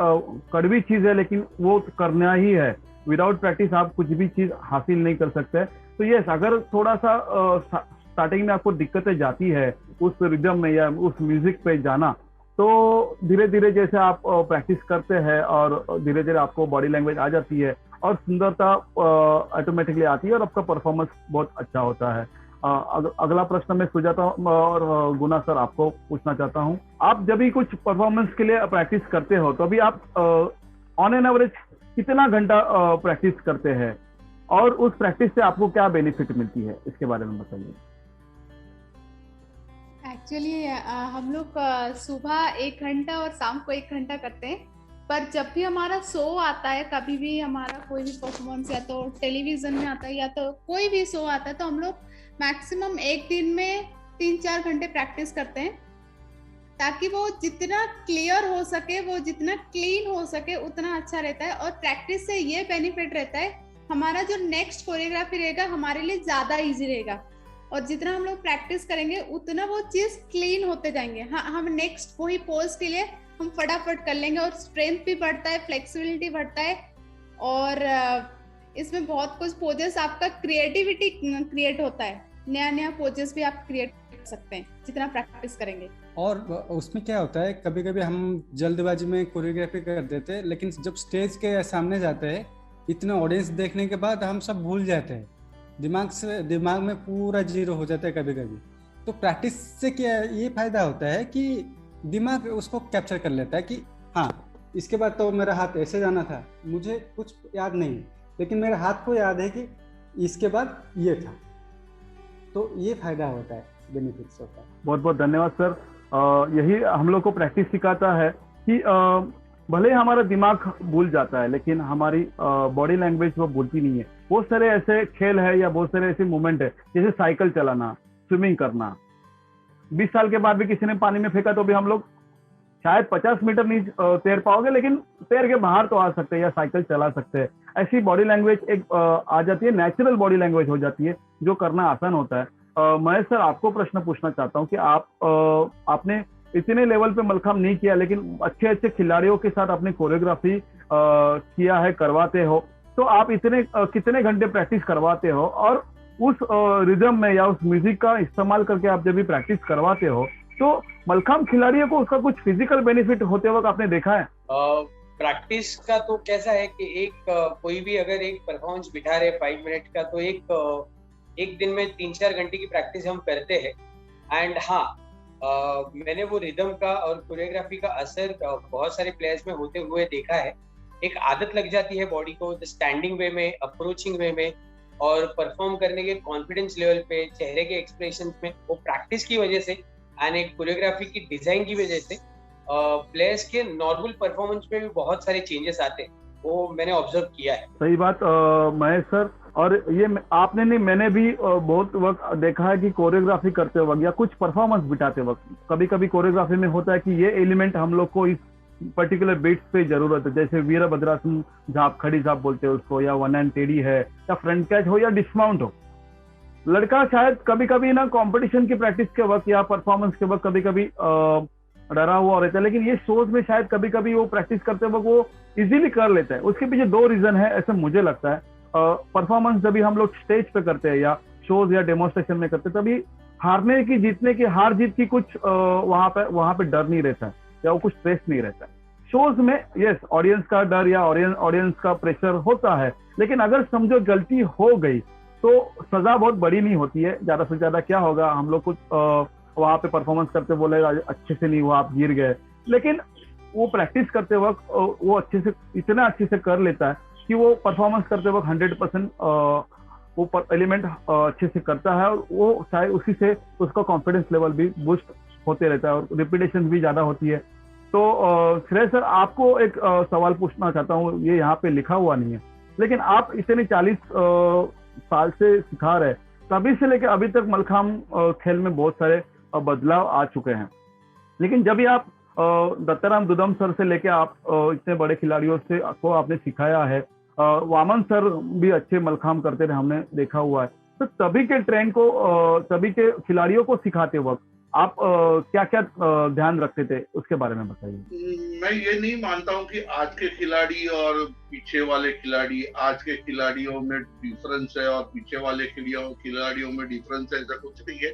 कड़वी चीज है, लेकिन वो करना ही है। विदाउट प्रैक्टिस आप कुछ भी चीज हासिल नहीं कर सकते। तो यस, अगर थोड़ा सा स्टार्टिंग में आपको दिक्कतें जाती है उस रिदम में या उस म्यूजिक पे जाना, तो धीरे धीरे जैसे आप प्रैक्टिस करते हैं और धीरे धीरे आपको बॉडी लैंग्वेज आ जाती है और सुंदरता ऑटोमेटिकली आती है और आपका परफॉर्मेंस बहुत अच्छा होता है। अगला प्रश्न मैं सुजाता और गुना सर आपको पूछना चाहता हूँ। आप जब भी कुछ परफॉर्मेंस के लिए प्रैक्टिस करते हो तो अभी आप ऑन एन एवरेज कितना घंटा प्रैक्टिस करते हैं और उस प्रैक्टिस से आपको क्या बेनिफिट मिलती है, इसके बारे में बताइए। एक्चुअली हम लोग सुबह 1 घंटा और शाम को 1 घंटा करते हैं, पर जब भी हमारा शो आता है, कभी भी हमारा कोई भी परफॉर्मेंस या तो टेलीविजन में आता है या तो कोई भी शो आता है, तो हम लोग मैक्सिमम एक दिन में 3-4 घंटे प्रैक्टिस करते हैं, ताकि वो जितना क्लियर हो सके, वो जितना क्लीन हो सके उतना अच्छा रहता है। और प्रैक्टिस से ये बेनिफिट रहता है, हमारा जो नेक्स्ट कोरियोग्राफी रहेगा हमारे लिए ज्यादा इजी रहेगा, और जितना हम लोग प्रैक्टिस करेंगे उतना वो चीज क्लीन होते जाएंगे। हाँ, हम नेक्स्ट वही पोज के लिए हम फटाफट कर लेंगे और स्ट्रेंथ भी बढ़ता है, फ्लेक्सिबिलिटी बढ़ता है, और इसमें बहुत कुछ पोजेस आपका क्रिएटिविटी क्रिएट होता है, नया नया पोजेस भी आप क्रिएट कर सकते हैं जितना प्रैक्टिस करेंगे। और उसमें क्या होता है, कभी कभी हम जल्दबाजी में कोरियोग्राफी कर देते हैं, लेकिन जब स्टेज के सामने जाते हैं इतना ऑडियंस देखने के बाद हम सब भूल जाते हैं, दिमाग में पूरा जीरो हो जाता है कभी कभी। तो प्रैक्टिस से क्या ये फायदा होता है कि दिमाग उसको कैप्चर कर लेता है कि हाँ, इसके बाद तो मेरा हाथ ऐसे जाना था, मुझे कुछ याद नहीं, लेकिन मेरे हाथ को याद है कि इसके बाद ये था। तो ये फायदा होता है, बेनिफिट्स होता है। बहुत बहुत धन्यवाद सर। यही हम लोग को प्रैक्टिस सिखाता है कि भले हमारा दिमाग भूल जाता है लेकिन हमारी बॉडी लैंग्वेज वो भूलती नहीं है। बहुत सारे ऐसे खेल है या बहुत सारे ऐसे मूवमेंट है, जैसे साइकिल चलाना, स्विमिंग करना। 20 साल के बाद भी किसी ने पानी में फेंका तो भी हम लोग शायद 50 मीटर नहीं तैर पाओगे, लेकिन तैर के बाहर तो आ सकते हैं या साइकिल चला सकते हैं। ऐसी बॉडी लैंग्वेज एक आ जाती है, नेचुरल बॉडी लैंग्वेज हो जाती है, जो करना आसान होता है। महेश सर, आपको प्रश्न पूछना चाहता हूँ कि आपने इतने लेवल पे मलखांब नहीं किया, लेकिन अच्छे अच्छे खिलाड़ियों के साथ आपने कोरियोग्राफी किया है, करवाते हो, तो आप इतने कितने घंटे प्रैक्टिस करवाते हो, और उस रिदम में या उस म्यूजिक का इस्तेमाल करके आप जब भी प्रैक्टिस करवाते हो तो मलखांब खिलाड़ियों को उसका कुछ फिजिकल बेनिफिट होते वक्त आपने देखा है? प्रैक्टिस का तो कैसा है कि एक कोई भी अगर एक परफॉर्मेंस बिठा रहे 5 मिनट का, तो एक दिन में 3-4 घंटे की प्रैक्टिस हम करते हैं। एंड हाँ, मैंने वो रिदम का और कोरियोग्राफी का असर बहुत सारे प्लेयर्स में होते हुए देखा है। एक आदत लग जाती है बॉडी को, स्टैंडिंग वे में, अप्रोचिंग वे में, और परफॉर्म करने के कॉन्फिडेंस लेवल पे, चेहरे के एक्सप्रेशन में, वो प्रैक्टिस की वजह से एंड एक कोरियोग्राफी की डिजाइन की वजह से प्लेयर्स के नॉर्मल परफॉर्मेंस में भी बहुत सारे चेंजेस आते हैं, वो मैंने ऑब्जर्व किया है। सही बात महेश सर। और ये आपने नहीं, मैंने भी बहुत वक्त देखा है कि कोरियोग्राफी करते वक्त या कुछ परफॉर्मेंस बिठाते वक्त कभी कभी कोरियोग्राफी में होता है कि ये एलिमेंट हम लोग को इस पर्टिकुलर बीट्स पे जरूरत है, जैसे वीरभद्रासन झाप, खड़ी झाप बोलते हैं उसको, या वन हैंड टेढ़ी है, या फ्रंट कैच हो, या डिस्माउंट हो। लड़का शायद कभी कभी ना कंपटीशन की प्रैक्टिस के वक्त या परफॉर्मेंस के वक्त कभी कभी डरा हुआ रहता है, लेकिन ये शोज में शायद कभी कभी वो प्रैक्टिस करते वक्त वो इजीली कर लेता है। उसके पीछे 2 रीजन है, ऐसा मुझे लगता है। परफॉर्मेंस जब भी हम लोग स्टेज पे करते हैं या शोज या डेमोन्स्ट्रेशन में करते हैं, तभी हारने की, जीतने की, हार जीत की कुछ वहां पे डर नहीं रहता है या वो कुछ स्ट्रेस नहीं रहता है। शोज में यस, ऑडियंस का डर या ऑडियंस का प्रेशर होता है, लेकिन अगर समझो गलती हो गई तो सजा बहुत बड़ी नहीं होती है। ज्यादा से ज्यादा क्या होगा, हम लोग कुछ वहां पे परफॉर्मेंस करते बोले अच्छे से नहीं हुआ, आप गिर गए, लेकिन वो प्रैक्टिस करते वक्त वो इतना अच्छे से कर लेता है कि वो परफॉर्मेंस करते वक्त 100% वो एलिमेंट अच्छे से करता है, और वो शायद उसी से उसका कॉन्फिडेंस लेवल भी बूस्ट होते रहता है और रिपीटेशन भी ज्यादा होती है। तो श्रेय सर, आपको एक सवाल पूछना चाहता हूँ, ये यहाँ पे लिखा हुआ नहीं है, लेकिन आप इतने 40 साल से सिखा रहे, तभी से लेकर अभी तक मलखांब खेल में बहुत सारे बदलाव आ चुके हैं, लेकिन जब भी आप दत्ताराम दुदम सर से लेके आप इतने बड़े खिलाड़ियों से को आपने सिखाया है, वामन सर भी अच्छे मलखांब करते थे, हमने देखा हुआ है, तो तभी के ट्रेंड को, तभी के खिलाड़ियों को सिखाते वक्त आप क्या क्या ध्यान रखते थे, उसके बारे में बताइए। मैं ये नहीं मानता हूँ कि आज के खिलाड़ी और पीछे वाले खिलाड़ी, आज के खिलाड़ियों में डिफरेंस है और पीछे वाले खिलाड़ियों में डिफरेंस है, ऐसा कुछ नहीं है।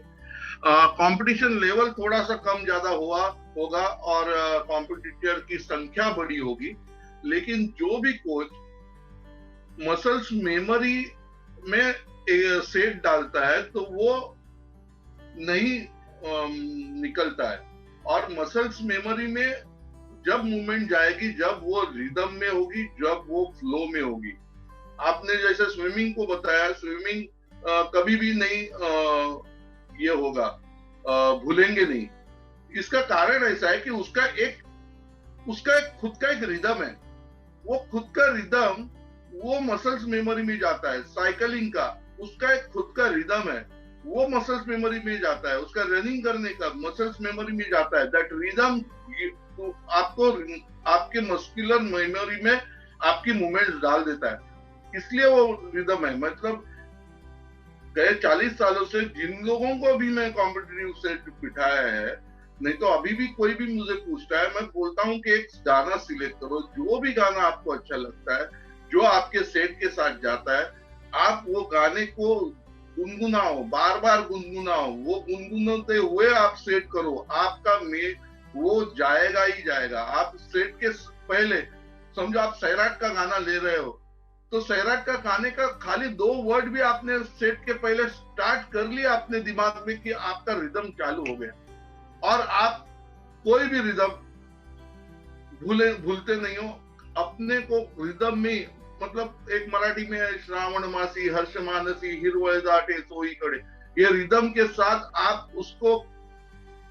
कंपटीशन लेवल थोड़ा सा कम ज्यादा होगा और कॉम्पिटिटर की संख्या बड़ी होगी, लेकिन जो भी कोच मसल्स मेमोरी में सेट डालता है तो वो नहीं निकलता है। और मसल्स मेमोरी में जब मूवमेंट जाएगी, जब वो रिदम में होगी, जब वो फ्लो में होगी। आपने जैसे स्विमिंग को बताया, स्विमिंग कभी भी नहीं ये होगा, भूलेंगे नहीं। इसका कारण ऐसा है कि उसका एक खुद का एक रिदम है। वो खुद का रिदम वो मसल्स मेमोरी में जाता है। साइकिलिंग का उसका एक खुद का रिदम है, वो मसल्स मेमोरी में जाता है। उसका रनिंग करने का मसल्स मेमोरी में जाता है। दैट रिदम तो आपको आपके मस्कुलर मेमोरी में आपकी मूवमेंट्स डाल देता है, इसलिए वो रिदम है। मतलब गए 40 सालों से जिन लोगों को भी मैं कॉम्पिटिटिव सेट बिठाया है, नहीं तो अभी भी कोई भी मुझे पूछता है, मैं बोलता हूँ कि एक गाना सिलेक्ट करो, जो भी गाना आपको अच्छा लगता है, जो आपके सेट के साथ जाता है, आप वो गाने को गुनगुनाओ, बार बार गुनगुनाओ। वो गुनगुनाते हुए आप सेट करो, आपका वो जाएगा ही जाएगा। आप सेट के पहले समझो आप सैराट का गाना ले रहे हो, तो सैराट का गाने का खाली 2 वर्ड भी आपने सेट के पहले स्टार्ट कर लिया अपने दिमाग में कि आपका रिदम चालू हो गया, और आप कोई भी रिदम भूलते नहीं हो अपने को रिदम में। मतलब एक मराठी में है, श्रावण मासी हर्ष मानसी हिरवळ दाटे सोईकडे, ये रिदम के साथ आप उसको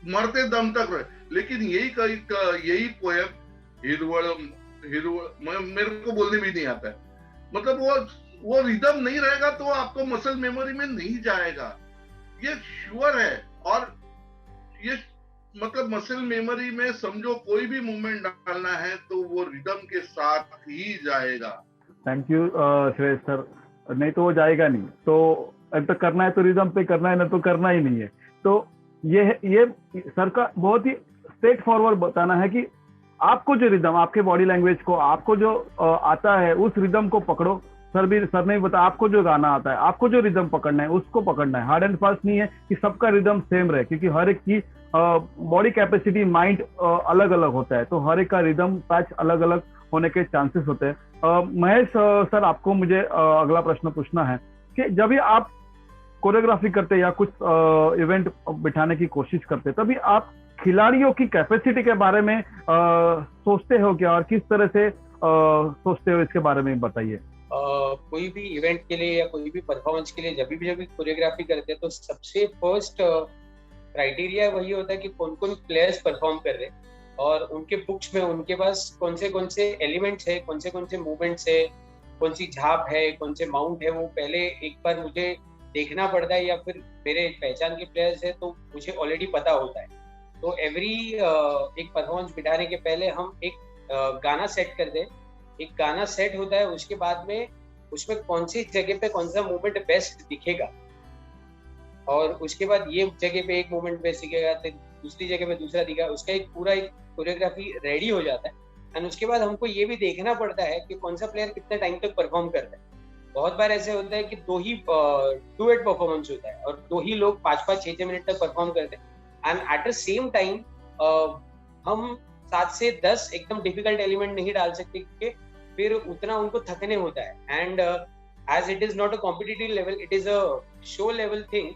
मरते दम तक रहे। लेकिन यही पोएम हिरवळ मेरे को बोलने भी नहीं आता है। मतलब वो रिदम नहीं रहेगा तो आपको मसल मेमोरी में नहीं जाएगा, ये श्योर है। और ये मतलब मसल मेमोरी में समझो कोई भी मूवमेंट डालना है तो वो रिदम के साथ ही जाएगा। Thank you Shreyas sir. नहीं तो वो जाएगा नहीं। तो अब तक करना है तो रिदम पे करना है, ना तो करना ही नहीं है। तो ये सर का बहुत ही स्ट्रेट फॉरवर्ड बताना है कि आपको जो रिदम, आपके बॉडी लैंग्वेज को आपको जो आता है उस रिदम को पकड़ो। सर ने भी बताया आपको जो गाना आता है, आपको जो रिदम पकड़ना है उसको पकड़ना है। हार्ड एंड फास्ट नहीं है कि सबका रिदम सेम रहे, क्योंकि हर एक की बॉडी कैपेसिटी, माइंड अलग अलग होता है, तो हर एक का रिदम पैच अलग अलग होने के चांसेस होते हैं। महेश सर, आपको मुझे अगला प्रश्न पूछना है कि जब भी आप कोरियोग्राफी करते या कुछ इवेंट बिठाने की कोशिश करते, तभी आप खिलाड़ियों की कैपेसिटी के बारे में सोचते हो क्या, और किस तरह से सोचते हो, इसके बारे में बताइए। कोई भी इवेंट के लिए या कोई भी परफॉर्मेंस के लिए जब भी कोरियोग्राफी करते हैं तो सबसे फर्स्ट क्राइटेरिया वही होता है कि कौन कौन प्लेयर्स परफॉर्म कर रहे हैं और उनके बुक्स में उनके पास कौन से एलिमेंट्स है, कौन से मूवमेंट्स है, कौन सी झाप है, कौन से माउंट है, वो पहले एक बार मुझे देखना पड़ता है, या फिर मेरे पहचान के प्लेयर्स है तो मुझे ऑलरेडी पता होता है। तो एवरी एक परफॉर्मेंस बिठाने के पहले हम एक गाना सेट कर दें। एक गाना सेट होता है, उसके बाद में उसमें कौन सी जगह पे कौन सा मूवमेंट बेस्ट दिखेगा, और उसके बाद ये जगह पे एक मूवमेंट बेस्ट दिखेगा तो दूसरी जगह पे दूसरा दिखेगा। उसका एक पूरा एक कोरियोग्राफी रेडी हो जाता है। एंड उसके बाद हमको ये भी देखना पड़ता है कि कौन सा प्लेयर कितने टाइम तक परफॉर्म करता है। बहुत बार ऐसे होता है कि 2 ही डुएट परफॉर्मेंस होता है और 2 ही लोग 5-5, 6-6 मिनट तक परफॉर्म करते हैं। And at the same time हम 7 से 10 एकदम डिफिकल्ट एलिमेंट नहीं डाल सकते, क्योंकि फिर उतना उनको थकने होता है। And as it is not a competitive level, it is a show level thing,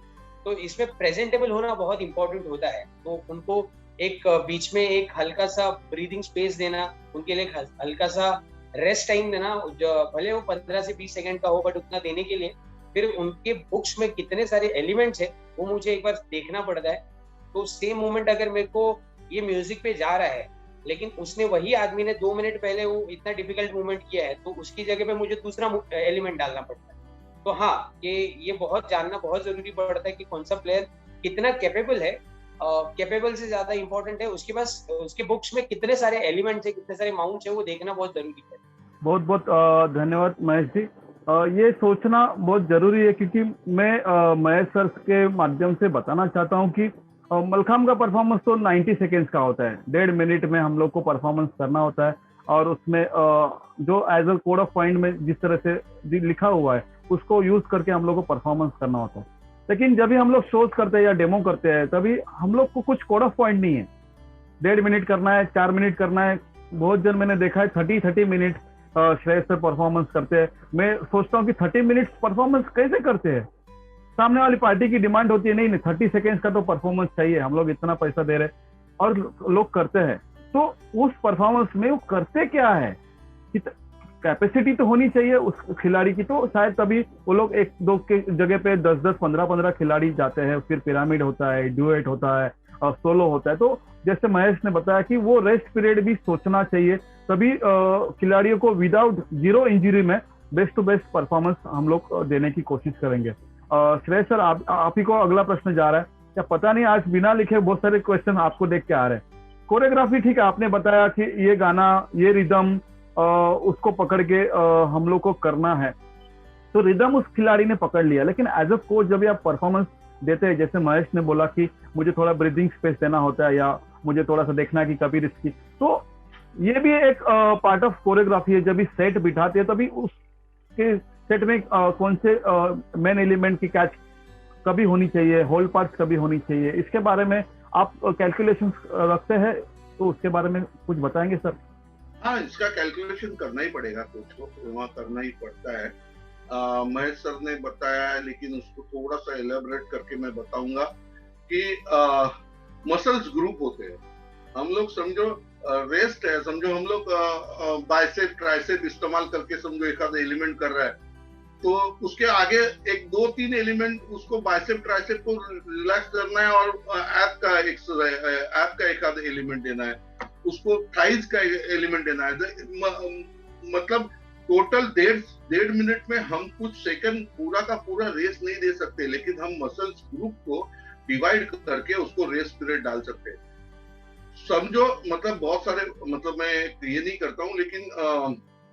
तो इसमें प्रेजेंटेबल होना बहुत इंपॉर्टेंट होता है। तो उनको एक बीच में एक हल्का सा ब्रीदिंग स्पेस देना, उनके लिए हल्का सा रेस्ट टाइम देना, भले वो 15 से 20 सेकंड का हो, बट उतना देने के लिए फिर उनके बुक्स में कितने सारे एलिमेंट्स है वो मुझे एक बार देखना पड़ता है। तो सेम मोमेंट अगर मेरे को ये म्यूजिक पे जा रहा है, लेकिन उसने वही आदमी ने 2 मिनट पहले वो इतना डिफिकल्ट मूवमेंट किया है, तो उसकी जगह पे मुझे दूसरा एलिमेंट डालना पड़ता है। तो हाँ, ये बहुत जानना बहुत जरूरी पड़ता है कि कौन सा प्लेयर कितना कैपेबल है। कैपेबल से ज्यादा इंपॉर्टेंट है उसके पास, उसके बुक्स में कितने सारे एलिमेंट्स है, कितने सारे माउंट्स है, वो देखना बहुत जरूरी है। बहुत बहुत धन्यवाद महेश जी। ये सोचना बहुत जरूरी है, क्योंकि मैं महेश सर के माध्यम से बताना चाहता हूँ कि मलखाम का परफॉर्मेंस तो 90 सेकेंड्स का होता है। 1.5 मिनट में हम लोग को परफॉर्मेंस करना होता है, और उसमें जो as a code of point में जिस तरह से लिखा हुआ है उसको यूज करके हम लोग को परफॉर्मेंस करना होता है। लेकिन जब भी हम लोग शोज करते हैं या डेमो करते हैं तभी हम लोग को कुछ कोड ऑफ पॉइंट नहीं है, 1.5 मिनट करना है, 4 मिनट करना है। बहुत जन मैंने देखा है 30 मिनट श्रेयस सर परफॉर्मेंस करते हैं। मैं सोचता हूँ कि 30 मिनट परफॉर्मेंस कैसे करते हैं? सामने वाली पार्टी की डिमांड होती है, नहीं नहीं 30 सेकेंड्स का तो परफॉर्मेंस चाहिए, हम लोग इतना पैसा दे रहे और लोग करते हैं। तो उस परफॉर्मेंस में वो करते क्या है? कैपेसिटी तो होनी चाहिए उस खिलाड़ी की, तो शायद तभी वो लोग एक दो के जगह पे 10-10, 15-15 खिलाड़ी जाते हैं। फिर पिरामिड होता है, ड्यूएट होता है और सोलो होता है। तो जैसे महेश ने बताया कि वो रेस्ट पीरियड भी सोचना चाहिए, तभी खिलाड़ियों को विदाउट 0 इंजरी में बेस्ट टू बेस्ट परफॉर्मेंस हम लोग देने की कोशिश करेंगे। श्रेयस सर, आप ही को अगला प्रश्न जा रहा है। क्या पता नहीं आज बिना लिखे बहुत सारे क्वेश्चन आपको देख के आ रहे हैं। कोरियोग्राफी ठीक है, आपने बताया कि ये गाना, ये रिदम उसको पकड़ के हम लोग को करना है, तो रिदम उस खिलाड़ी ने पकड़ लिया। लेकिन एज अ कोच जब आप परफॉर्मेंस देते हैं, जैसे महेश ने बोला कि मुझे थोड़ा ब्रीदिंग स्पेस देना होता है या मुझे थोड़ा सा देखना है कि कभी रिस्की, तो ये भी एक पार्ट ऑफ कोरियोग्राफी है। जब भी सेट बिठाते हैं तभी उसके सेट में कौन से मेन एलिमेंट की कैच कभी होनी चाहिए, होल्ड पार्ट्स कभी होनी चाहिए, इसके बारे में आप कैलकुलेशंस रखते हैं, तो उसके बारे में कुछ बताएंगे सर? हाँ, इसका कैलकुलेशन करना ही पड़ेगा कोच को, वहाँ करना ही पड़ता है। महेश सर ने बताया है, लेकिन उसको थोड़ा सा एलेबरेट करके मैं बताऊंगा कि मसल्स ग्रुप होते हैं। हम लोग समझो रेस्ट है, समझो हम लोग बाइसेप ट्राइसेप इस्तेमाल करके समझो एक आध एलिमेंट कर रहा है, तो उसके आगे एक 2-3 एलिमेंट उसको बाइसेप ट्राइसेप को रिलैक्स करना है और ऐप का एक्सरसाइज, ऐप का एक आध एलिमेंट देना है, उसको थाइज का एलिमेंट देना है। मतलब टोटल 1.5 मिनट में हम कुछ सेकंड पूरा का पूरा रेस नहीं दे सकते, लेकिन हम मसल्स ग्रुप को डिवाइड करके उसको रेस पीरियड डाल सकते हैं। समझो मतलब बहुत सारे, मतलब मैं ये नहीं करता हूँ, लेकिन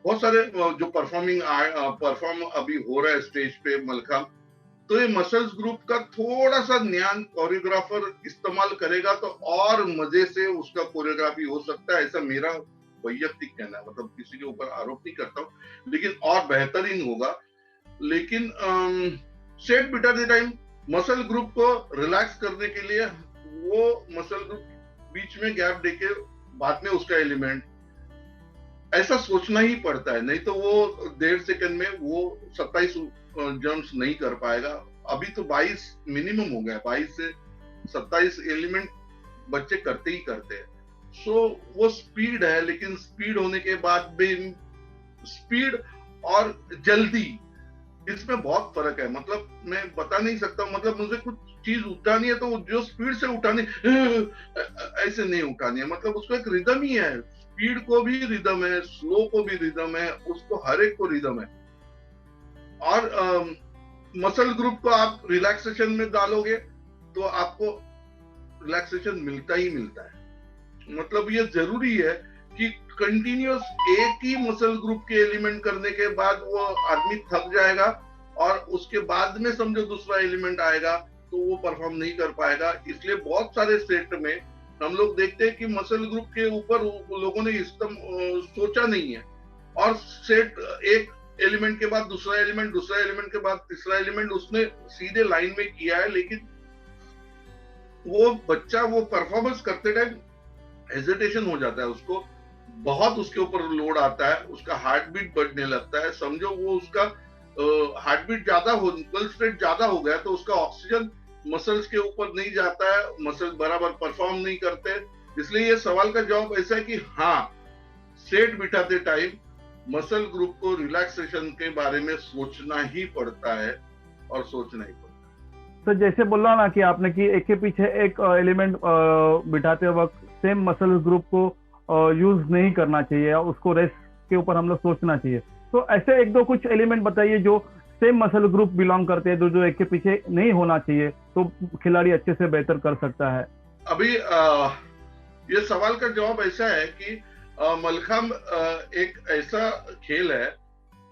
बहुत सारे जो परफॉर्म अभी हो रहा है स्टेज पे मलखाम, तो ये मसल्स ग्रुप का थोड़ा सा ज्ञान कोरियोग्राफर इस्तेमाल करेगा तो और मजे से उसका कोरियोग्राफी हो सकता है। ऐसा मेरा वैयक्तिक कहना है, मतलब किसी के ऊपर आरोप नहीं करता हूँ, लेकिन और बेहतरीन होगा। लेकिन सेट बिठाते टाइम मसल ग्रुप को रिलैक्स करने के लिए वो मसल ग्रुप बीच में गैप देके बाद में उसका एलिमेंट, ऐसा सोचना ही पड़ता है, नहीं तो वो 1.5 सेकंड में वो 27 जंप्स नहीं कर पाएगा। अभी तो 22 मिनिमम हो गया, 22 से 27 एलिमेंट बच्चे करते ही करते हैं। सो वो स्पीड है, लेकिन स्पीड होने के बाद भी स्पीड और जल्दी, इसमें बहुत फर्क है। मतलब मैं बता नहीं सकता, मतलब मुझे कुछ चीज उठानी है तो जो स्पीड से उठानी ऐसे नहीं उठानी है, मतलब उसको एक रिदम ही है। स्पीड को भी रिदम है, स्लो को भी रिदम है, उसको हर एक को रिदम है। और मसल ग्रुप को आप रिलैक्सेशन में डालोगे तो आपको रिलैक्सेशन मिलता ही मिलता है। मतलब ये जरूरी है कि कंटिन्यूअस एक ही मसल ग्रुप के एलिमेंट करने के बाद वो आदमी थक जाएगा और उसके बाद में समझो दूसरा एलिमेंट आएगा तो वो परफॉर्म नहीं कर पाएगा। इसलिए बहुत सारे सेट में हम लोग देखते हैं कि मसल ग्रुप के ऊपर लोगों ने सोचा नहीं है, और सेट एक एलिमेंट के बाद दूसरा एलिमेंट, दूसरा एलिमेंट के बाद तीसरा एलिमेंट उसने सीधे लाइन में किया है, लेकिन वो बच्चा वो परफॉर्मेंस करते टाइम हेजिटेशन हो जाता है, उसको बहुत उसके ऊपर लोड आता है, उसका हार्ट बीट बढ़ने लगता है। समझो वो उसका हार्ट बीट ज्यादा हो, पल्स रेट ज्यादा हो गया तो उसका ऑक्सीजन मसल्स के ऊपर नहीं जाता है, मसल्स बराबर परफॉर्म नहीं करते। इसलिए ये सवाल का जवाब ऐसा है कि हाँ, सेट बिठाते टाइम मसल ग्रुप को रिलैक्सेशन के बारे में सोचना ही पड़ता है और सोचना ही पड़ता है। तो जैसे बोला ना कि आपने कि एक के पीछे एक एलिमेंट बिठाते वक्त सेम मसल ग्रुप को यूज नहीं करना चाहिए, उसको रेस्ट के ऊपर हम लोग सोचना चाहिए। तो ऐसे एक दो कुछ एलिमेंट बताइए जो सेम मसल ग्रुप बिलोंग करते हैं, जो एक के पीछे नहीं होना चाहिए, तो खिलाड़ी अच्छे से बेहतर कर सकता है। अभी ये सवाल का जवाब ऐसा है कि मलखम्ब एक ऐसा खेल है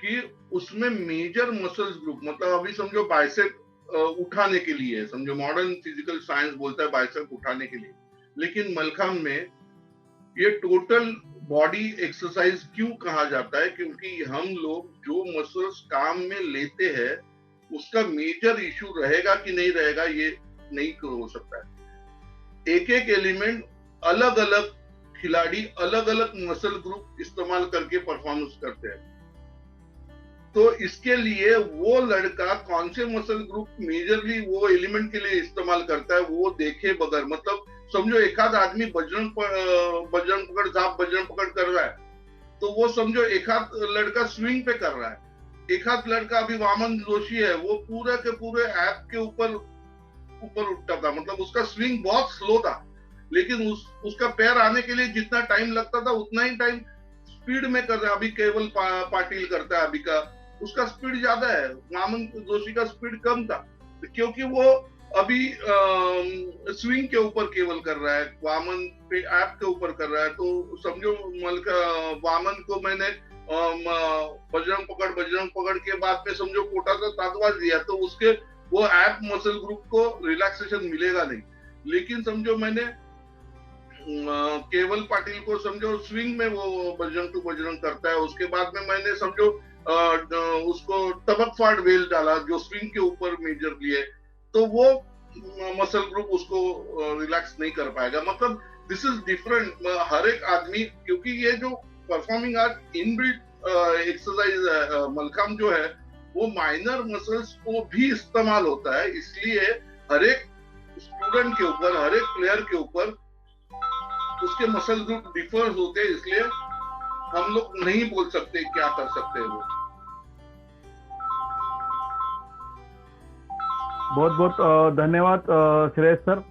कि उसमें मेजर मसल्स ग्रुप, मतलब अभी समझो बाइसेप उठाने के लिए, समझो मॉडर्न फिजिकल साइंस बोलता है बाइसेप उठाने के लिए, लेकिन मलखम्ब में ये टोटल बॉडी एक्सरसाइज क्यों कहा जाता है? क्योंकि हम लोग जो मसल्स काम में लेते हैं उसका मेजर इशू रहेगा कि नहीं रहेगा ये नहीं हो सकता है। एक एक एलिमेंट अलग अलग खिलाड़ी अलग अलग मसल ग्रुप इस्तेमाल करके परफॉर्मेंस करते हैं, तो इसके लिए वो लड़का कौन से मसल ग्रुप मेजरली वो एलिमेंट के लिए इस्तेमाल करता है वो देखे बगैर, मतलब समझो एक आध आदमी बजरंग पकड़ झाप बजरंग पकड़ कर रहा है, तो वो समझो एक आध लड़का स्विंग पे कर रहा है, एक आध लड़का अभी वामन जोशी है वो पूरे के पूरे ऐप के ऊपर उठता था, मतलब उसका स्विंग बहुत स्लो था, लेकिन उसका पैर आने के लिए जितना टाइम लगता था उतना ही टाइम स्पीड में कर रहा है। अभी केवल पाटिल करता है, अभी का उसका स्पीड ज्यादा है, वामन जोशी का स्पीड कम था, क्योंकि वो अभी स्विंग के ऊपर केवल कर रहा है, वामन पे ऐप के ऊपर कर रहा है। तो समझो वामन को मैंने बजरंग पकड़ के बाद में समझो कोटा सा ताकवाज दिया, तो उसके वो ऐप मसल ग्रुप को रिलैक्सेशन मिलेगा नहीं। लेकिन समझो मैंने केवल पाटिल को समझो स्विंग में वो बजरंग टू बजरंग करता है, उसके बाद में मैंने समझो उसको तबक फाड़ वेल डाला जो स्विंग के ऊपर मेजर लिए, तो वो मसल ग्रुप उसको रिलैक्स नहीं कर पाएगा। मतलब दिस इज डिफरेंट हर एक आदमी, क्योंकि ये जो परफॉर्मिंग आर्ट इनबिल्ट एक्सरसाइज है मलखाम जो है वो माइनर मसल्स को भी इस्तेमाल होता है, इसलिए हर एक स्टूडेंट के ऊपर हर एक प्लेयर के ऊपर उसके मसल ग्रुप डिफर होते हैं, इसलिए हम लोग नहीं बोल सकते क्या कर सकते हैं वो। बहुत बहुत धन्यवाद श्रेयस सर।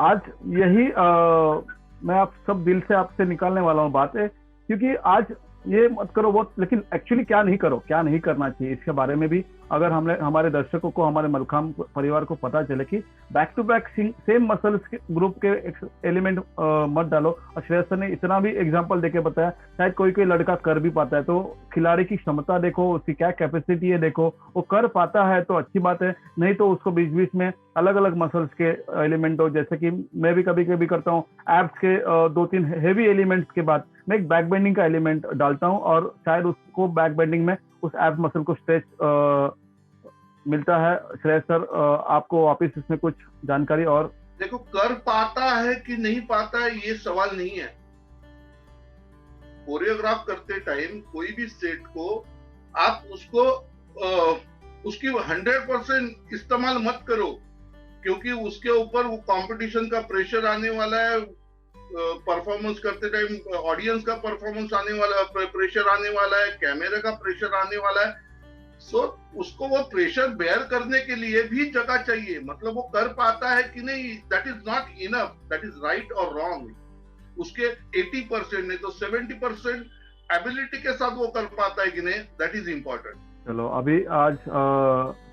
आज यही मैं आप सब दिल से आपसे निकालने वाला हूँ बात है, क्योंकि आज ये मत करो वो, लेकिन एक्चुअली क्या नहीं करो, क्या नहीं करना चाहिए, इसके बारे में भी अगर हमने हमारे दर्शकों को हमारे मलखाम परिवार को पता चले कि back to back same muscles group के एलिमेंट मत डालो। और श्रेयस सर ने इतना भी एग्जांपल देके बताया, शायद कोई कोई लड़का कर भी पाता है, तो खिलाड़ी की क्षमता देखो, उसकी क्या कैपेसिटी है देखो, वो कर पाता है तो अच्छी बात है, नहीं तो उसको बीच बीच में अलग अलग मसल्स के एलिमेंट हो, जैसे कि मैं भी कभी कभी करता हूँ एब्स के 2-3 हेवी एलिमेंट्स के बाद मैं एक बैक बेंडिंग का एलिमेंट डालता हूँ, और शायद उसको बैक बेंडिंग में उस एब्स मसल को स्ट्रेच मिलता है। श्रेयस सर आपको वापस इसमें कुछ जानकारी और? देखो, कर पाता है कि नहीं पाता है ये सवाल नहीं है। कोरियोग्राफ करते टाइम कोई भी सेट को आप उसको उसकी 100% इस्तेमाल मत करो, क्योंकि उसके ऊपर वो कंपटीशन का प्रेशर आने वाला है, परफॉर्मेंस करते टाइम ऑडियंस का परफॉर्मेंस आने वाला है, प्रेशर आने वाला है, कैमरे का प्रेशर आने वाला है। सो उसको वो प्रेशर बेयर करने के लिए भी जगह चाहिए, मतलब वो कर पाता है कि नहीं, that is not enough, that is right और रॉन्ग। उसके 80% नहीं तो 70% एबिलिटी के साथ वो कर पाता है कि नहीं, दैट इज इम्पोर्टेंट। चलो, अभी आज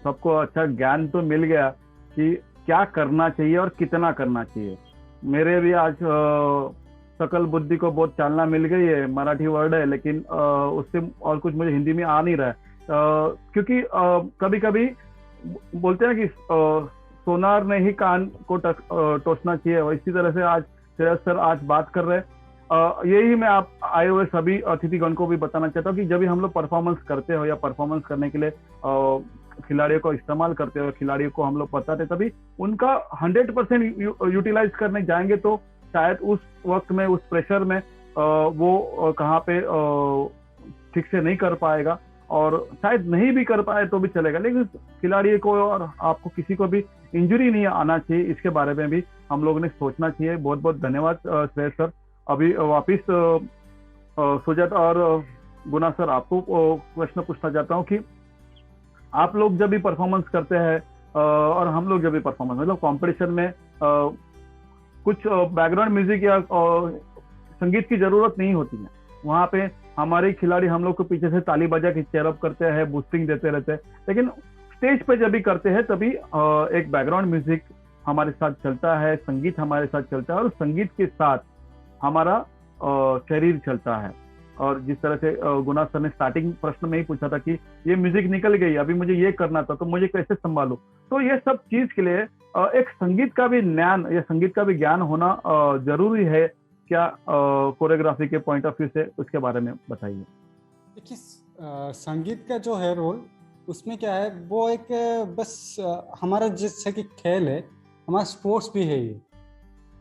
सबको अच्छा ज्ञान तो मिल गया कि क्या करना चाहिए और कितना करना चाहिए। मेरे भी आज सकल बुद्धि को बहुत चालना मिल गई है, मराठी वर्ड है लेकिन उससे और कुछ मुझे हिंदी में आ नहीं रहा है, क्योंकि कभी कभी बोलते हैं कि सोनार ने ही कान को टोचना चाहिए, और इसी तरह से आज श्रेयस सर आज बात कर रहे हैं। यही मैं आप आए हुए सभी अतिथिगण को भी बताना चाहता हूँ कि जब भी हम लोग परफॉर्मेंस करते हो या परफॉर्मेंस करने के लिए खिलाड़ियों को इस्तेमाल करते हो, खिलाड़ियों को हम लोग बताते, तभी उनका 100% यूटिलाइज करने जाएंगे तो शायद उस वक्त में, उस प्रेशर में वो कहाँ पे ठीक से नहीं कर पाएगा, और शायद नहीं भी कर पाए तो भी चलेगा, लेकिन खिलाड़ी को और आपको किसी को भी इंजरी नहीं आना चाहिए, इसके बारे में भी हम लोगों ने सोचना चाहिए। बहुत बहुत धन्यवाद श्रेयस सर। अभी वापिस सुजाता और गुना सर आपको प्रश्न पूछना चाहता हूँ कि आप लोग जब भी परफॉर्मेंस करते हैं और हम लोग जब भी परफॉर्मेंस, मतलब कॉम्पिटिशन में कुछ बैकग्राउंड म्यूजिक या संगीत की जरूरत नहीं होती है, वहाँ पे हमारे खिलाड़ी हम लोग को पीछे से ताली बजा के चेयरअप करते हैं, बूस्टिंग देते रहते हैं, लेकिन स्टेज पे जब भी करते हैं तभी एक बैकग्राउंड म्यूजिक हमारे साथ चलता है, संगीत हमारे साथ चलता है, और संगीत के साथ हमारा शरीर चलता है। और जिस तरह से गुना सर ने स्टार्टिंग प्रश्न में ही पूछा था कि ये म्यूजिक निकल गई, अभी मुझे ये करना था, तो मुझे कैसे संभालूं, तो ये सब चीज के लिए एक संगीत का भी ज्ञान या संगीत का भी ज्ञान होना जरूरी है क्या कोरियोग्राफी के पॉइंट ऑफ व्यू से, उसके बारे में बताइए। देखिए, संगीत का जो है रोल उसमें क्या है, वो एक बस हमारा जैसे कि खेल है, हमारा स्पोर्ट्स भी है ये।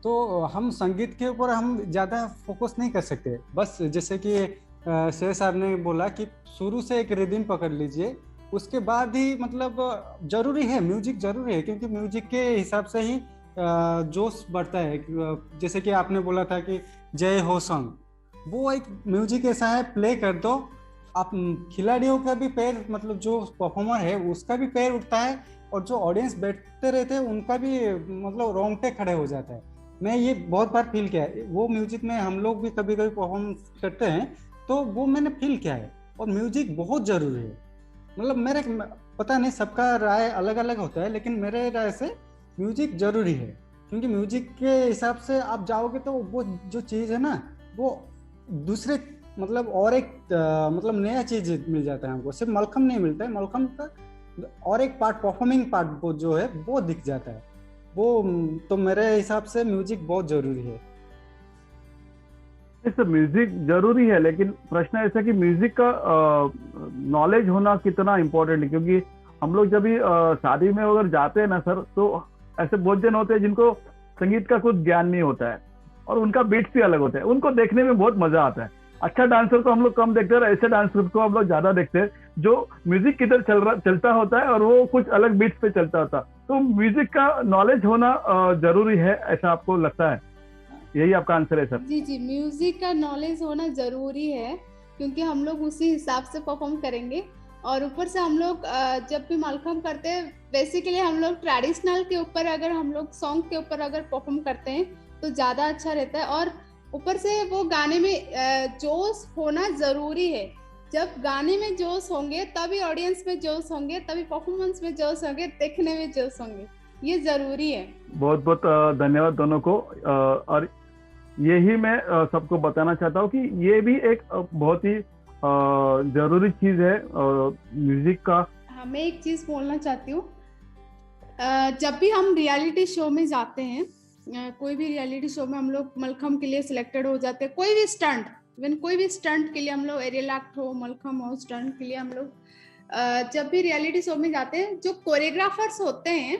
तो हम संगीत के ऊपर हम ज़्यादा फोकस नहीं कर सकते। बस जैसे कि शेर साहब ने बोला कि शुरू से एक रिदम पकड़ लीजिए, उसके बाद ही मतलब जरूरी है, म्यूजिक जरूरी है, क्योंकि म्यूजिक के हिसाब से ही जोश बढ़ता है। जैसे कि आपने बोला था कि जय हो सॉन्ग, वो एक म्यूजिक ऐसा है, प्ले कर दो आप, खिलाड़ियों का भी पैर, मतलब जो परफॉर्मर है उसका भी पैर उठता है, और जो ऑडियंस बैठते रहते हैं उनका भी मतलब रोंगटे खड़े हो जाता है। मैं ये बहुत बार फील किया है, वो म्यूजिक में हम लोग भी कभी कभी परफॉर्म करते हैं, तो वो मैंने फील किया है। और म्यूजिक बहुत जरूरी है, मतलब मेरे पता नहीं सबका राय अलग अलग होता है, लेकिन मेरे राय से म्यूजिक जरूरी है। क्योंकि म्यूजिक के हिसाब से आप जाओगे तो वो जो चीज़ है ना, वो दूसरे मतलब और एक मतलब नया चीज मिल जाता है हमको। सिर्फ मलखम नहीं मिलता है, मलखम का और एक पार्ट, परफॉर्मिंग पार्ट वो जो है वो दिख जाता है। वो तो मेरे हिसाब से म्यूजिक बहुत जरूरी है। इस म्यूजिक जरूरी है, लेकिन प्रश्न ऐसा कि म्यूजिक का नॉलेज होना कितना इम्पोर्टेंट है। क्योंकि हम लोग जब भी शादी में अगर जाते हैं ना सर, तो ऐसे बहुत जन होते हैं जिनको संगीत का कुछ ज्ञान नहीं होता है, और उनका बीट्स भी अलग होता है, उनको देखने में बहुत मजा आता है। अच्छा डांसर को हम लोग कम देखते हैं, और ऐसे डांसर को हम लोग ज्यादा देखते हैं जो म्यूजिक किधर चलता होता है और वो कुछ अलग बीट्स पे चलता होता है। तो म्यूजिक का नॉलेज होना जरूरी है, ऐसा आपको लगता है? यही आपका आंसर है सर? जी जी, म्यूजिक का नॉलेज होना जरूरी है, क्योंकि हम लोग उसी हिसाब से परफॉर्म करेंगे। और ऊपर से हम लोग जब भी मलखम करते हैं, बेसिकली हम लोग ट्रेडिशनल के ऊपर, अगर हम लोग सॉन्ग के ऊपर अगर परफॉर्म करते हैं तो ज्यादा अच्छा रहता है। और ऊपर से वो गाने में जोश होना जरूरी है। जब गाने में जोश होंगे तभी ऑडियंस में जोश होंगे, तभी परफॉर्मेंस में जोश होंगे, देखने में जोश होंगे, ये जरूरी है। बहुत बहुत धन्यवाद दोनों को। और यही मैं सबको बताना चाहता हूँ कि ये भी एक बहुत ही जरूरी चीज है म्यूजिक का। हाँ, मैं एक चीज बोलना चाहती हूँ, जब भी हम रियलिटी शो में जाते हैं, कोई भी रियलिटी शो में हम लोग मलखम के लिए सिलेक्टेड हो जाते हैं, कोई भी स्टंट, इवन कोई भी स्टंट के लिए हम लोग, एरियल एक्ट हो, मलखम हो, स्टंट के लिए हम लोग जब भी रियलिटी शो में जाते हैं, जो कोरियोग्राफर्स होते हैं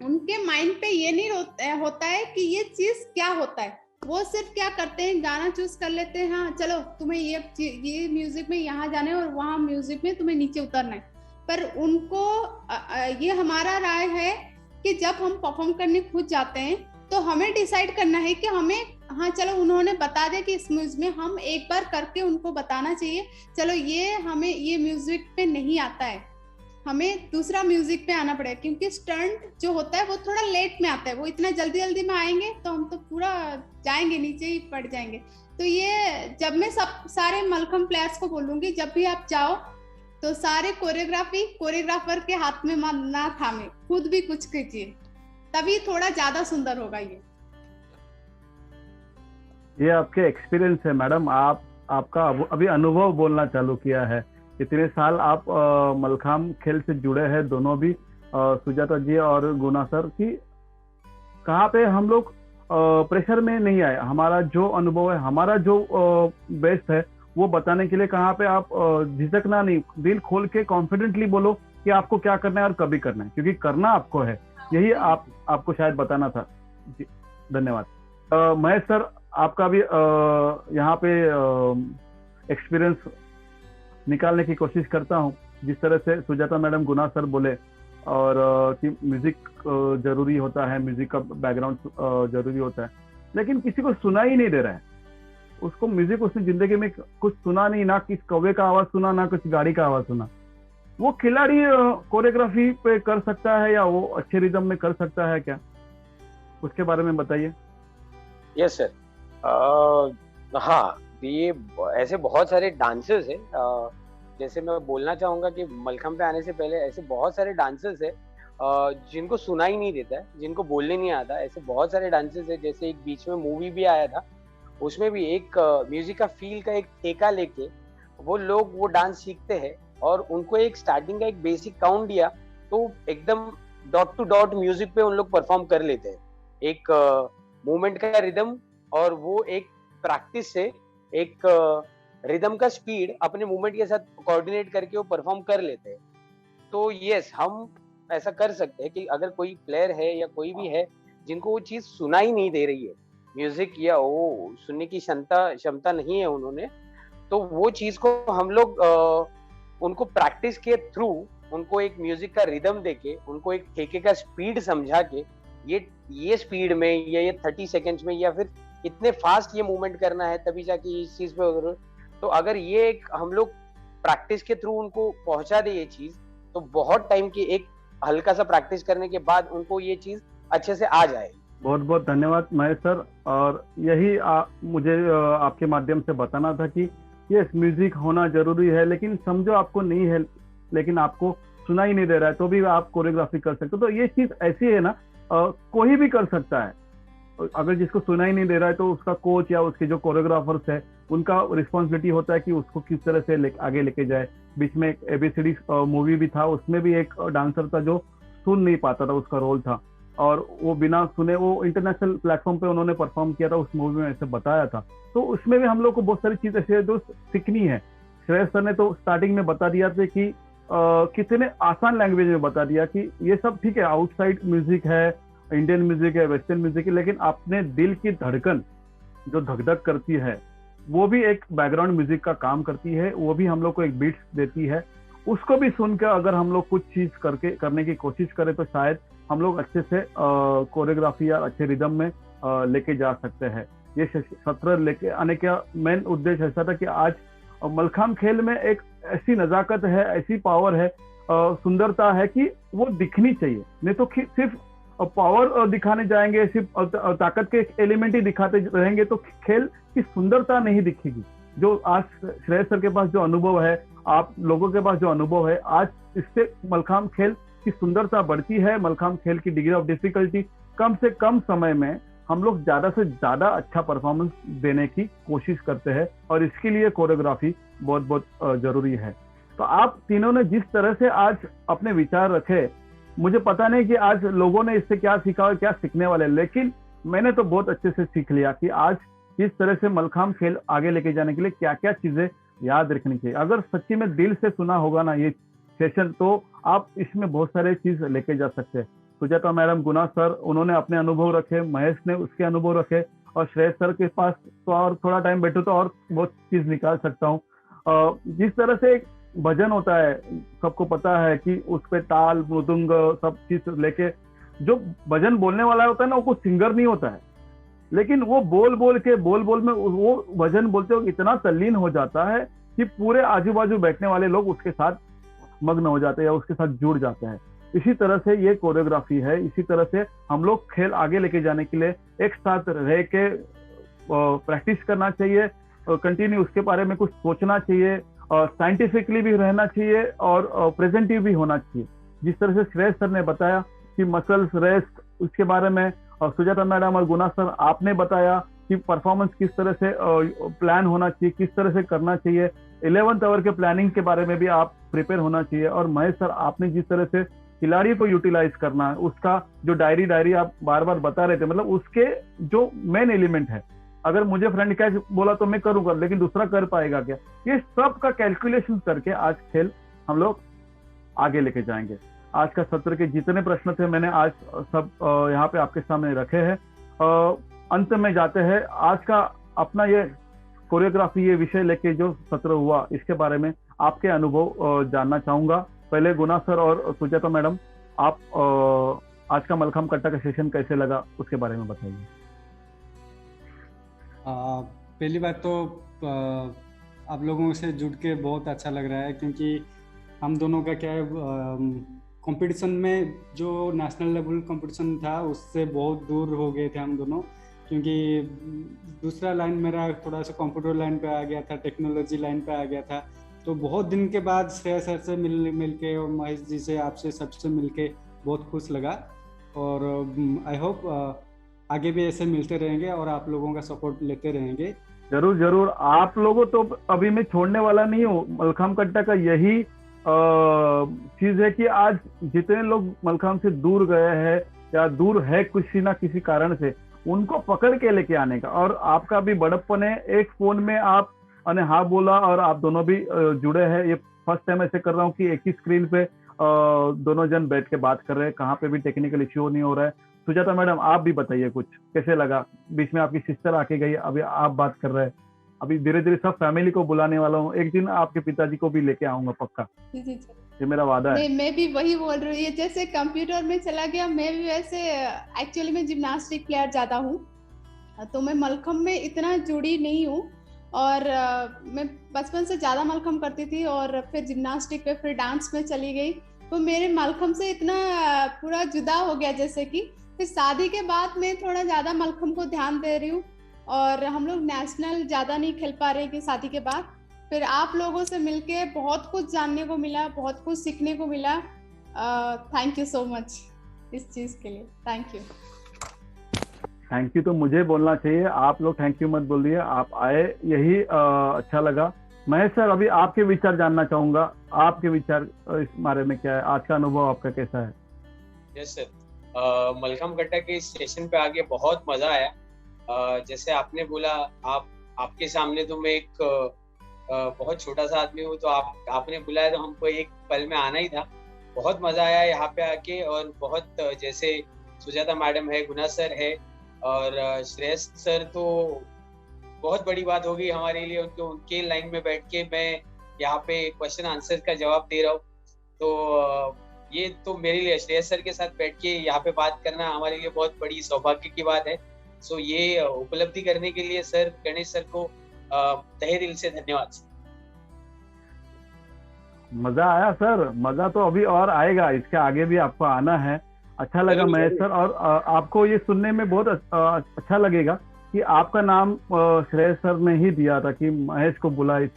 उनके माइंड पे ये नहीं होता है कि ये चीज क्या होता है। वो सिर्फ क्या करते हैं, गाना चूज कर लेते हैं, हाँ चलो तुम्हें ये म्यूजिक में यहाँ जाना है और वहाँ म्यूजिक में तुम्हें नीचे उतरना है। पर उनको ये हमारा राय है कि जब हम परफॉर्म करने खुद जाते हैं तो हमें डिसाइड करना है कि हमें, हाँ चलो उन्होंने बता दिया कि इस म्यूजिक में, हम एक बार करके उनको बताना चाहिए, चलो ये हमें ये म्यूजिक पे नहीं आता है, हमें दूसरा म्यूजिक पे आना पड़ेगा। क्योंकि स्टंट जो होता है वो थोड़ा लेट में आता है, वो इतना जल्दी जल्दी में आएंगे तो हम तो पूरा जाएंगे, नीचे ही पड़ जाएंगे। तो ये जब मैं सारे मलखम प्लेयर्स को बोलूंगी, जब भी आप जाओ तो सारे कोरियोग्राफर के हाथ में ना थामे, खुद भी कुछ कीजिए, तभी थोड़ा ज्यादा सुंदर होगा। ये आपके एक्सपीरियंस है मैडम, आपका अभी अनुभव बोलना चालू किया है। इतने साल आप मलखाम खेल से जुड़े हैं दोनों भी, सुजाता जी और गुना सर, की कहाँ पे हम लोग प्रेशर में नहीं आए। हमारा जो अनुभव है, हमारा जो बेस्ट है वो बताने के लिए कहाँ पे आप झिझकना नहीं, दिल खोल के कॉन्फिडेंटली बोलो कि आपको क्या करना है और कभी करना है, क्योंकि करना आपको है। यही आपको शायद बताना था जी। धन्यवाद। महेश सर, आपका भी यहाँ पे एक्सपीरियंस निकालने की कोशिश करता हूँ। जिस तरह से सुजाता मैडम, गुना सर बोले और कि म्यूजिक जरूरी होता है, म्यूजिक का बैकग्राउंड जरूरी होता है, लेकिन किसी को सुना ही नहीं दे रहा है उसको म्यूजिक। उसने जिंदगी में कुछ सुना नहीं, ना किस कौवे का आवाज सुना, ना कुछ गाड़ी का आवाज सुना। वो खिलाड़ी कोरियोग्राफी पे कर सकता है या वो अच्छे रिदम में कर सकता है क्या? उसके बारे में बताइए। यस सर, हाँ, ये ऐसे बहुत सारे डांसर्स हैं। जैसे मैं बोलना चाहूंगा कि मलखम पे आने से पहले ऐसे बहुत सारे डांसर्स हैं जिनको सुना ही नहीं देता है, जिनको बोलने नहीं आता। ऐसे बहुत सारे डांसर्स हैं। जैसे एक बीच में मूवी भी आया था, उसमें भी एक म्यूजिक का फील का एक ठेका लेके वो लोग वो डांस सीखते हैं, और उनको एक स्टार्टिंग का एक बेसिक काउंट दिया तो एकदम डॉट टू डॉट म्यूजिक पे उन लोग परफॉर्म कर लेते हैं। एक मूवमेंट का रिदम, और वो एक प्रैक्टिस से एक रिदम का स्पीड अपने मूवमेंट के साथ कोऑर्डिनेट करके वो परफॉर्म कर लेते हैं। तो यस, हम ऐसा कर सकते हैं कि अगर कोई प्लेयर है या कोई भी है जिनको वो चीज सुनाई नहीं दे रही है, म्यूजिक या वो सुनने की क्षमता नहीं है उन्होंने, तो वो चीज को हम लोग उनको प्रैक्टिस के थ्रू, उनको एक म्यूजिक का रिदम देके, उनको एक ठेके का स्पीड समझा के, ये स्पीड में या ये 30 सेकेंड्स में या फिर इतने फास्ट ये मूवमेंट करना है तभी जाके इस चीज पे, तो अगर ये एक हम लोग प्रैक्टिस के थ्रू उनको पहुंचा दे ये चीज, तो बहुत टाइम की एक हल्का सा प्रैक्टिस करने के बाद उनको ये चीज अच्छे से आ जाए। बहुत बहुत धन्यवाद महेश सर। और यही मुझे आपके माध्यम से बताना था कि ये म्यूजिक होना जरूरी है, लेकिन समझो आपको नहीं है, लेकिन आपको सुना ही नहीं दे रहा है, तो भी आप कोरियोग्राफी कर सकते हो। तो ये चीज ऐसी है ना, कोई भी कर सकता है। अगर जिसको सुना ही नहीं दे रहा है तो उसका कोच या उसके जो कोरियोग्राफर्स है उनका रिस्पॉन्सिबिलिटी होता है कि उसको किस तरह से आगे लेके जाए। बीच में एक ABCD मूवी भी था, उसमें भी एक डांसर था जो सुन नहीं पाता था, उसका रोल था, और वो बिना सुने वो इंटरनेशनल प्लेटफॉर्म पे उन्होंने परफॉर्म किया था, उस मूवी में ऐसे बताया था। तो उसमें भी हम लोग को बहुत सारी चीजें ऐसे जो सीखनी है। श्रेयस सर ने तो स्टार्टिंग में बता दिया था कि कितने आसान लैंग्वेज में बता दिया कि ये सब ठीक है, आउटसाइड म्यूजिक है, इंडियन म्यूजिक है, वेस्टर्न म्यूजिक है, लेकिन अपने दिल की धड़कन जो धक धक करती है वो भी एक बैकग्राउंड म्यूजिक का काम करती है, वो भी हम लोग को एक बीट्स देती है। उसको भी सुनकर अगर हम लोग कुछ चीज करने की कोशिश करें तो शायद हम लोग अच्छे से कोरियोग्राफी या अच्छे रिदम में लेके जा सकते हैं। ये सत्र लेके आने का मेन उद्देश्य ऐसा था कि आज मलखाम खेल में एक ऐसी नजाकत है, ऐसी पावर है, सुंदरता है कि वो दिखनी चाहिए। नहीं तो सिर्फ पावर दिखाने जाएंगे, सिर्फ ताकत के एलिमेंट ही दिखाते रहेंगे तो खेल की सुंदरता नहीं दिखेगी। जो आज श्रेयस सर के पास जो अनुभव है, आप लोगों के पास जो अनुभव है, आज इससे मलखाम खेल की सुंदरता बढ़ती है। मलखाम खेल की डिग्री ऑफ डिफिकल्टी कम से कम समय में हम लोग ज्यादा से ज्यादा अच्छा परफॉर्मेंस देने की कोशिश करते हैं, और इसके लिए कोरियोग्राफी बहुत बहुत जरूरी है। तो आप तीनों ने जिस तरह से आज अपने विचार रखे, मुझे पता नहीं कि आज लोगों ने इससे क्या सीखा और क्या सीखने वाले, लेकिन मैंने तो बहुत अच्छे से सीख लिया कि आज किस तरह से मलखाम खेल आगे लेके जाने के लिए क्या क्या चीजें याद रखनी चाहिए। अगर सच्ची में दिल से सुना होगा ना ये सेशन, तो आप इसमें बहुत सारे चीज लेके जा सकते हैं। सुजाता मैडम, गुना सर, उन्होंने अपने अनुभव रखे, महेश ने उसके अनुभव रखे, और श्रेयस सर के पास तो और थोड़ा टाइम बैठो तो और बहुत चीज निकाल सकता हूँ। जिस तरह से एक भजन होता है, सबको पता है कि उस पे ताल मृदुंग सब चीज लेके जो भजन बोलने वाला होता है ना, वो कोई सिंगर नहीं होता है, लेकिन वो बोल बोल में वो भजन बोलते हुए इतना तल्लीन हो जाता है कि पूरे आजू बाजू बैठने वाले लोग उसके साथ मग्न हो जाते हैं या उसके साथ जुड़ जाते हैं। इसी तरह से ये कोरियोग्राफी है। इसी तरह से हम लोग खेल आगे लेके जाने के लिए एक साथ रह के प्रैक्टिस करना चाहिए, कंटिन्यू उसके बारे में कुछ सोचना चाहिए, साइंटिफिकली भी रहना चाहिए और प्रेजेंटिव भी होना चाहिए। जिस तरह से श्रेयस सर ने बताया कि मसल्स रेस्ट, उसके बारे में सुजाता मैडम और गुना सर आपने बताया कि परफॉर्मेंस किस तरह से प्लान होना चाहिए, किस तरह से करना चाहिए, 11th आवर के प्लानिंग के बारे में भी आप प्रिपेयर होना चाहिए। और महेश सर, आपने जिस तरह से खिलाड़ी को यूटिलाइज करना है, उसका जो डायरी आप बार बार बता रहे थे, मतलब उसके जो मेन एलिमेंट है, अगर मुझे फ्रंट कैच बोला तो मैं करूंगा, लेकिन दूसरा कर पाएगा क्या, ये सब का कैलकुलेशन करके आज खेल हम लोग आगे लेके जाएंगे। आज का सत्र के जितने प्रश्न थे मैंने आज सब यहाँ पे आपके सामने रखे हैं। अंत में जाते हैं, आज का अपना ये कोरियोग्राफी ये विषय लेके जो सत्र हुआ, इसके बारे में आपके अनुभव जानना चाहूंगा। पहले गुना सर और सुजाता मैडम, आप आज का मलखाम कट्टा का सेशन कैसे लगा उसके बारे में बताइए। पहली बात तो आप लोगों से जुड़ के बहुत अच्छा लग रहा है, क्योंकि हम दोनों का क्या है, कंपटीशन में जो नेशनल लेवल कंपटीशन था उससे बहुत दूर हो गए थे हम दोनों, क्योंकि दूसरा लाइन मेरा थोड़ा सा कंप्यूटर लाइन पे आ गया था, टेक्नोलॉजी लाइन पे आ गया था। तो बहुत दिन के बाद श्रेयस सर से मिल के और महेश जी से, आपसे सबसे मिल के बहुत खुश लगा। और आई होप आगे भी ऐसे मिलते रहेंगे और आप लोगों का सपोर्ट लेते रहेंगे। जरूर जरूर, आप लोगों तो अभी मैं छोड़ने वाला नहीं हूँ। मलखाम कट्टा का यही चीज है कि आज जितने लोग मलखाम से दूर गए हैं या दूर है किसी ना किसी कारण से, उनको पकड़ के लेके आने का। और आपका भी बड़प्पन है, एक फोन में आप हाँ बोला और आप दोनों भी जुड़े हैं। ये फर्स्ट टाइम ऐसे कर रहा हूँ कि एक ही स्क्रीन पे दोनों जन बैठ के बात कर रहे हैं, कहाँ पे भी टेक्निकल इश्यू नहीं हो रहा है। सुजाता मैडम, आप भी बताइए कुछ, कैसे लगा? बीच में आपकी सिस्टर आके गई, अभी आप बात कर रहे हैं। अभी धीरे धीरे सब फैमिली को बुलाने वाला हूँ, एक दिन आपके पिताजी को भी लेके आऊंगा पक्का, जी जी। ये मेरा वादा है। नहीं, मैं भी वही बोल रही हूँ, ये जैसे कंप्यूटर में चला गया, मैं भी वैसे एक्चुअली मैं जिम्नास्टिक प्लेयर ज्यादा हूँ, तो मैं मलखम्ब में इतना जुड़ी नहीं हूँ। और मैं बचपन से ज्यादा मलखम्ब करती थी और फिर जिम्नास्टिक पे, फिर डांस में चली गई, तो मेरे मलखम्ब से इतना पूरा जुदा हो गया। जैसे कि फिर शादी के बाद मैं थोड़ा ज्यादा मलखम्ब को ध्यान दे रही हूँ, और हम लोग नेशनल ज्यादा नहीं खेल पा रहे कि शादी के बाद। फिर आप लोगों से मिलके बहुत कुछ जानने को मिला, बहुत कुछ सीखने को मिला। थैंक यू सो मच इस चीज के लिए, थैंक यू। थैंक यू तो मुझे बोलना चाहिए, आप लोग थैंक यू मत बोलिए, आप आए यही अच्छा लगा। महेश सर, अभी आपके विचार जानना चाहूंगा, आपके विचार इस बारे में क्या है, आज का अनुभव आपका कैसा है? यस सर, मलखम्ब कट्टा के इस सेशन पे आके बहुत मजा आया। जैसे आपने बोला, आपके सामने तो मैं एक बहुत छोटा सा आदमी हूँ, तो आपने बुलाया तो हमको एक पल में आना ही था। बहुत मजा आया यहाँ पे आके, और बहुत जैसे सुजाता मैडम है, गुना सर है और श्रेयस सर, तो बहुत बड़ी बात होगी हमारे लिए। उनके लाइन में बैठ के मैं यहाँ पे क्वेश्चन आंसर का जवाब दे रहा हूँ, तो ये तो मेरे लिए श्रेयस सर के साथ बैठ के यहाँ पे बात करना हमारे लिए बहुत बड़ी सौभाग्य की बात है। सो ये उपलब्धि करने के लिए सर, गणेश सर को तहे दिल से धन्यवाद। मजा आया सर, मजा तो अभी और आएगा, इसके आगे भी आपको आना है। अच्छा लगा महेश सर, और आपको ये सुनने में बहुत अच्छा लगेगा कि आपका नाम श्रेयस सर ने ही दिया था कि महेश को बुला इस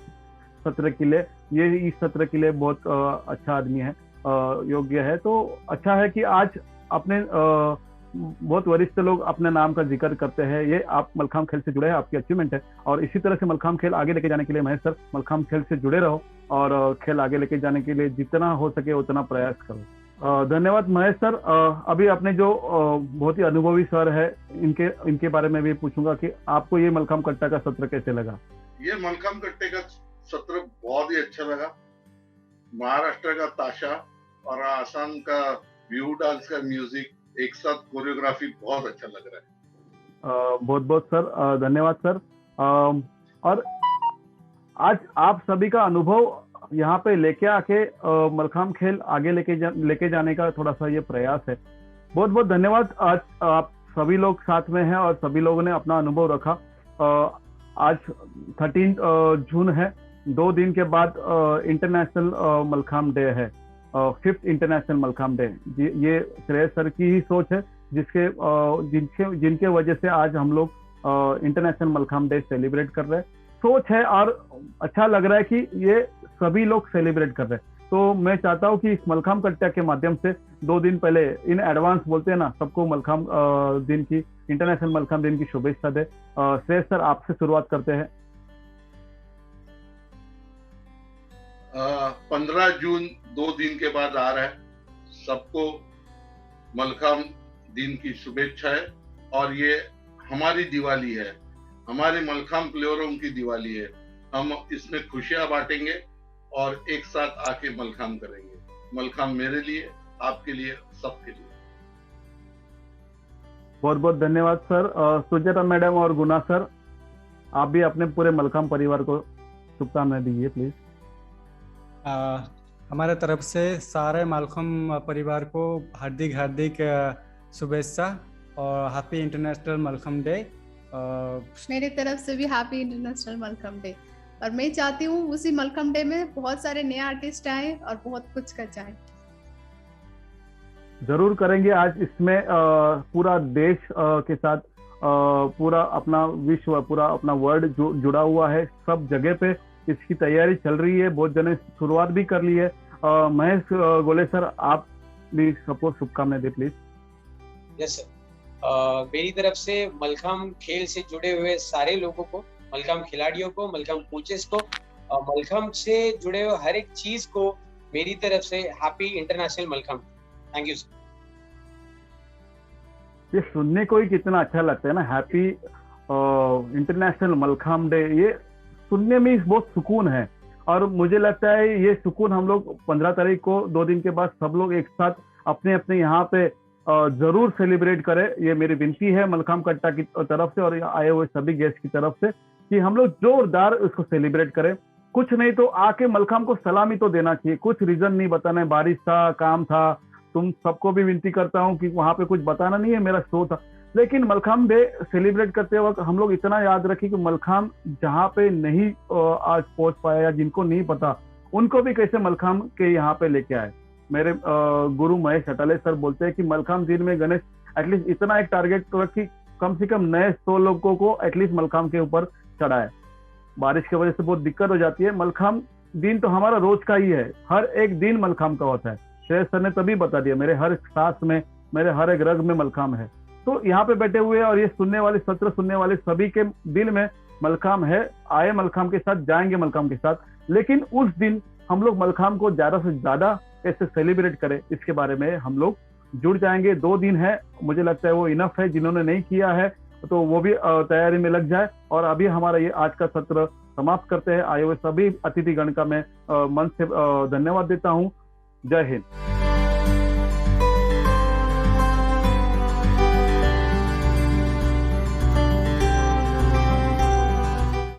सत्र के लिए। ये इस सत्र के लिए बहुत अच्छा आदमी है, योग्य है। तो अच्छा है कि आज अपने बहुत वरिष्ठ लोग अपने नाम का जिक्र करते हैं। ये आप मलखम्ब खेल से जुड़े हैं, आपकी अचीवमेंट है, और इसी तरह से मलखम्ब खेल आगे लेके जाने के लिए महेश सर, मलखम्ब खेल से जुड़े रहो और खेल आगे लेके जाने के लिए जितना हो सके उतना प्रयास करो। धन्यवाद महेश सर। अभी अपने जो बहुत ही अनुभवी सर है, इनके बारे में भी पूछूंगा कि आपको ये मलखम्ब कट्टा का सत्र कैसे लगा? ये मलखम्ब कट्टे का सत्र बहुत ही अच्छा लगा। महाराष्ट्र का ताशा और आसाम का बिहू डांस का म्यूजिक एक साथ, कोरियोग्राफी बहुत अच्छा लग रहा है। बहुत बहुत सर धन्यवाद सर। और आज आप सभी का अनुभव यहाँ पे लेके आके मलखम्ब खेल आगे लेके जाने का थोड़ा सा ये प्रयास है। बहुत बहुत धन्यवाद। आज आप सभी लोग साथ में हैं और सभी लोगों ने अपना अनुभव रखा। आज 13 जून है, 2 दिन के बाद इंटरनेशनल मलखम्ब डे है, 5th इंटरनेशनल मलखम्ब डे। ये श्रेयस सर की ही सोच है, जिनके वजह से आज हम लोग इंटरनेशनल मलखम्ब डे सेलिब्रेट कर रहे हैं। सोच है और अच्छा लग रहा है कि ये सभी लोग सेलिब्रेट कर रहे हैं। तो मैं चाहता हूँ कि इस मलखम्ब कट्टा के माध्यम से 2 दिन पहले इन एडवांस बोलते हैं ना, सबको मलखम्ब दिन की, इंटरनेशनल मलखम्ब दिन की शुभेच्छा दे। श्रेयस सर, आपसे शुरुआत करते हैं। 15 जून 2 दिन के बाद आ रहा है। सबको मलखम्ब दिन की शुभेच्छा है, और ये हमारी दिवाली है, हमारे मलखम्ब प्लेयरों की दिवाली है। हम इसमें खुशियां बांटेंगे और एक साथ आके मलखम्ब करेंगे। मलखम्ब मेरे लिए, आपके लिए, सबके लिए। बहुत बहुत धन्यवाद सर। सुजाता मैडम और गुना सर, आप भी अपने पूरे मलखम्ब परिवार को शुभकामनाएं दीजिए प्लीज। हमारे तरफ से सारे मलखम्ब परिवार को हार्दिक हार्दिक शुभेच्छा और हैप्पी इंटरनेशनल मलखम्ब डे। मेरी तरफ से भी हैप्पी इंटरनेशनल मलखम्ब डे। और मैं चाहती हूँ उसी मलखम्ब डे में बहुत सारे नए आर्टिस्ट आए और बहुत कुछ कर जाए। जरूर करेंगे। आज इसमें पूरा देश के साथ पूरा अपना विश्व, पूरा अपना वर्ल्ड जुड़ा हुआ है। सब जगह पे इसकी तैयारी चल रही है, बहुत जने शुरुआत भी कर ली है। महेश गोले सर, आप भी सबको शुभकामनाएं दे प्लीज। यस सर, मेरी तरफ से मलखम्ब खेल से जुड़े हुए सारे लोगों को, मलखम्ब खिलाड़ियों को, मलखम्ब कोचेस को, मलखम्ब से जुड़े हुए हर एक चीज को मेरी तरफ से happy international mallakhamb. Thank you sir. ये सुनने को ही कितना अच्छा लगता है ना, हैप्पी इंटरनेशनल मलखम्ब डे। ये सुनने में बहुत सुकून है। और मुझे लगता है ये सुकून हम लोग 15 तारीख को 2 दिन के बाद सब लोग एक साथ अपने अपने यहाँ पे जरूर सेलिब्रेट करें। ये मेरी विनती है मलखाम कट्टा की तरफ से और आए हुए सभी गेस्ट की तरफ से कि हम लोग जोरदार उसको सेलिब्रेट करें। कुछ नहीं तो आके मलखाम को सलामी तो देना चाहिए, कुछ रीजन नहीं बताना है, बारिश था, काम था, तुम सबको भी विनती करता हूँ कि वहां पे कुछ बताना नहीं है, मेरा शो था। लेकिन मलखाम डे सेलिब्रेट करते वक्त हम लोग इतना याद रखें कि मलखाम जहाँ पे नहीं आज पहुंच पाया या जिनको नहीं पता उनको भी कैसे मलखाम के यहाँ पे लेके आए। मेरे गुरु महेश अटाले सर बोलते हैं कि मलखाम दिन में गणेश एटलीस्ट इतना एक टारगेट रखी, कम से कम नए 100 लोगों को एटलीस्ट मलखाम के ऊपर चढ़ाए। बारिश की वजह से बहुत दिक्कत हो जाती है। मलखाम दिन तो हमारा रोज का ही है, हर एक दिन मलखाम का होता है। श्रेयस सर ने तभी बता दिया, मेरे हर सांस में, मेरे हर एक रग में मलखाम है। तो यहाँ पे बैठे हुए और ये सुनने वाले, सत्र सुनने वाले सभी के दिल में मलखाम है। आए मलखाम के साथ, जाएंगे मलखाम के साथ, लेकिन उस दिन हम लोग मलखाम को ज्यादा से ज्यादा कैसे सेलिब्रेट करें इसके बारे में हम लोग जुड़ जाएंगे। 2 दिन है, मुझे लगता है वो इनफ है। जिन्होंने नहीं किया है तो वो भी तैयारी में लग जाए। और अभी हमारा ये आज का सत्र समाप्त करते हैं। आए हुए सभी अतिथिगण का मैं मन से धन्यवाद देता हूँ। जय हिंद।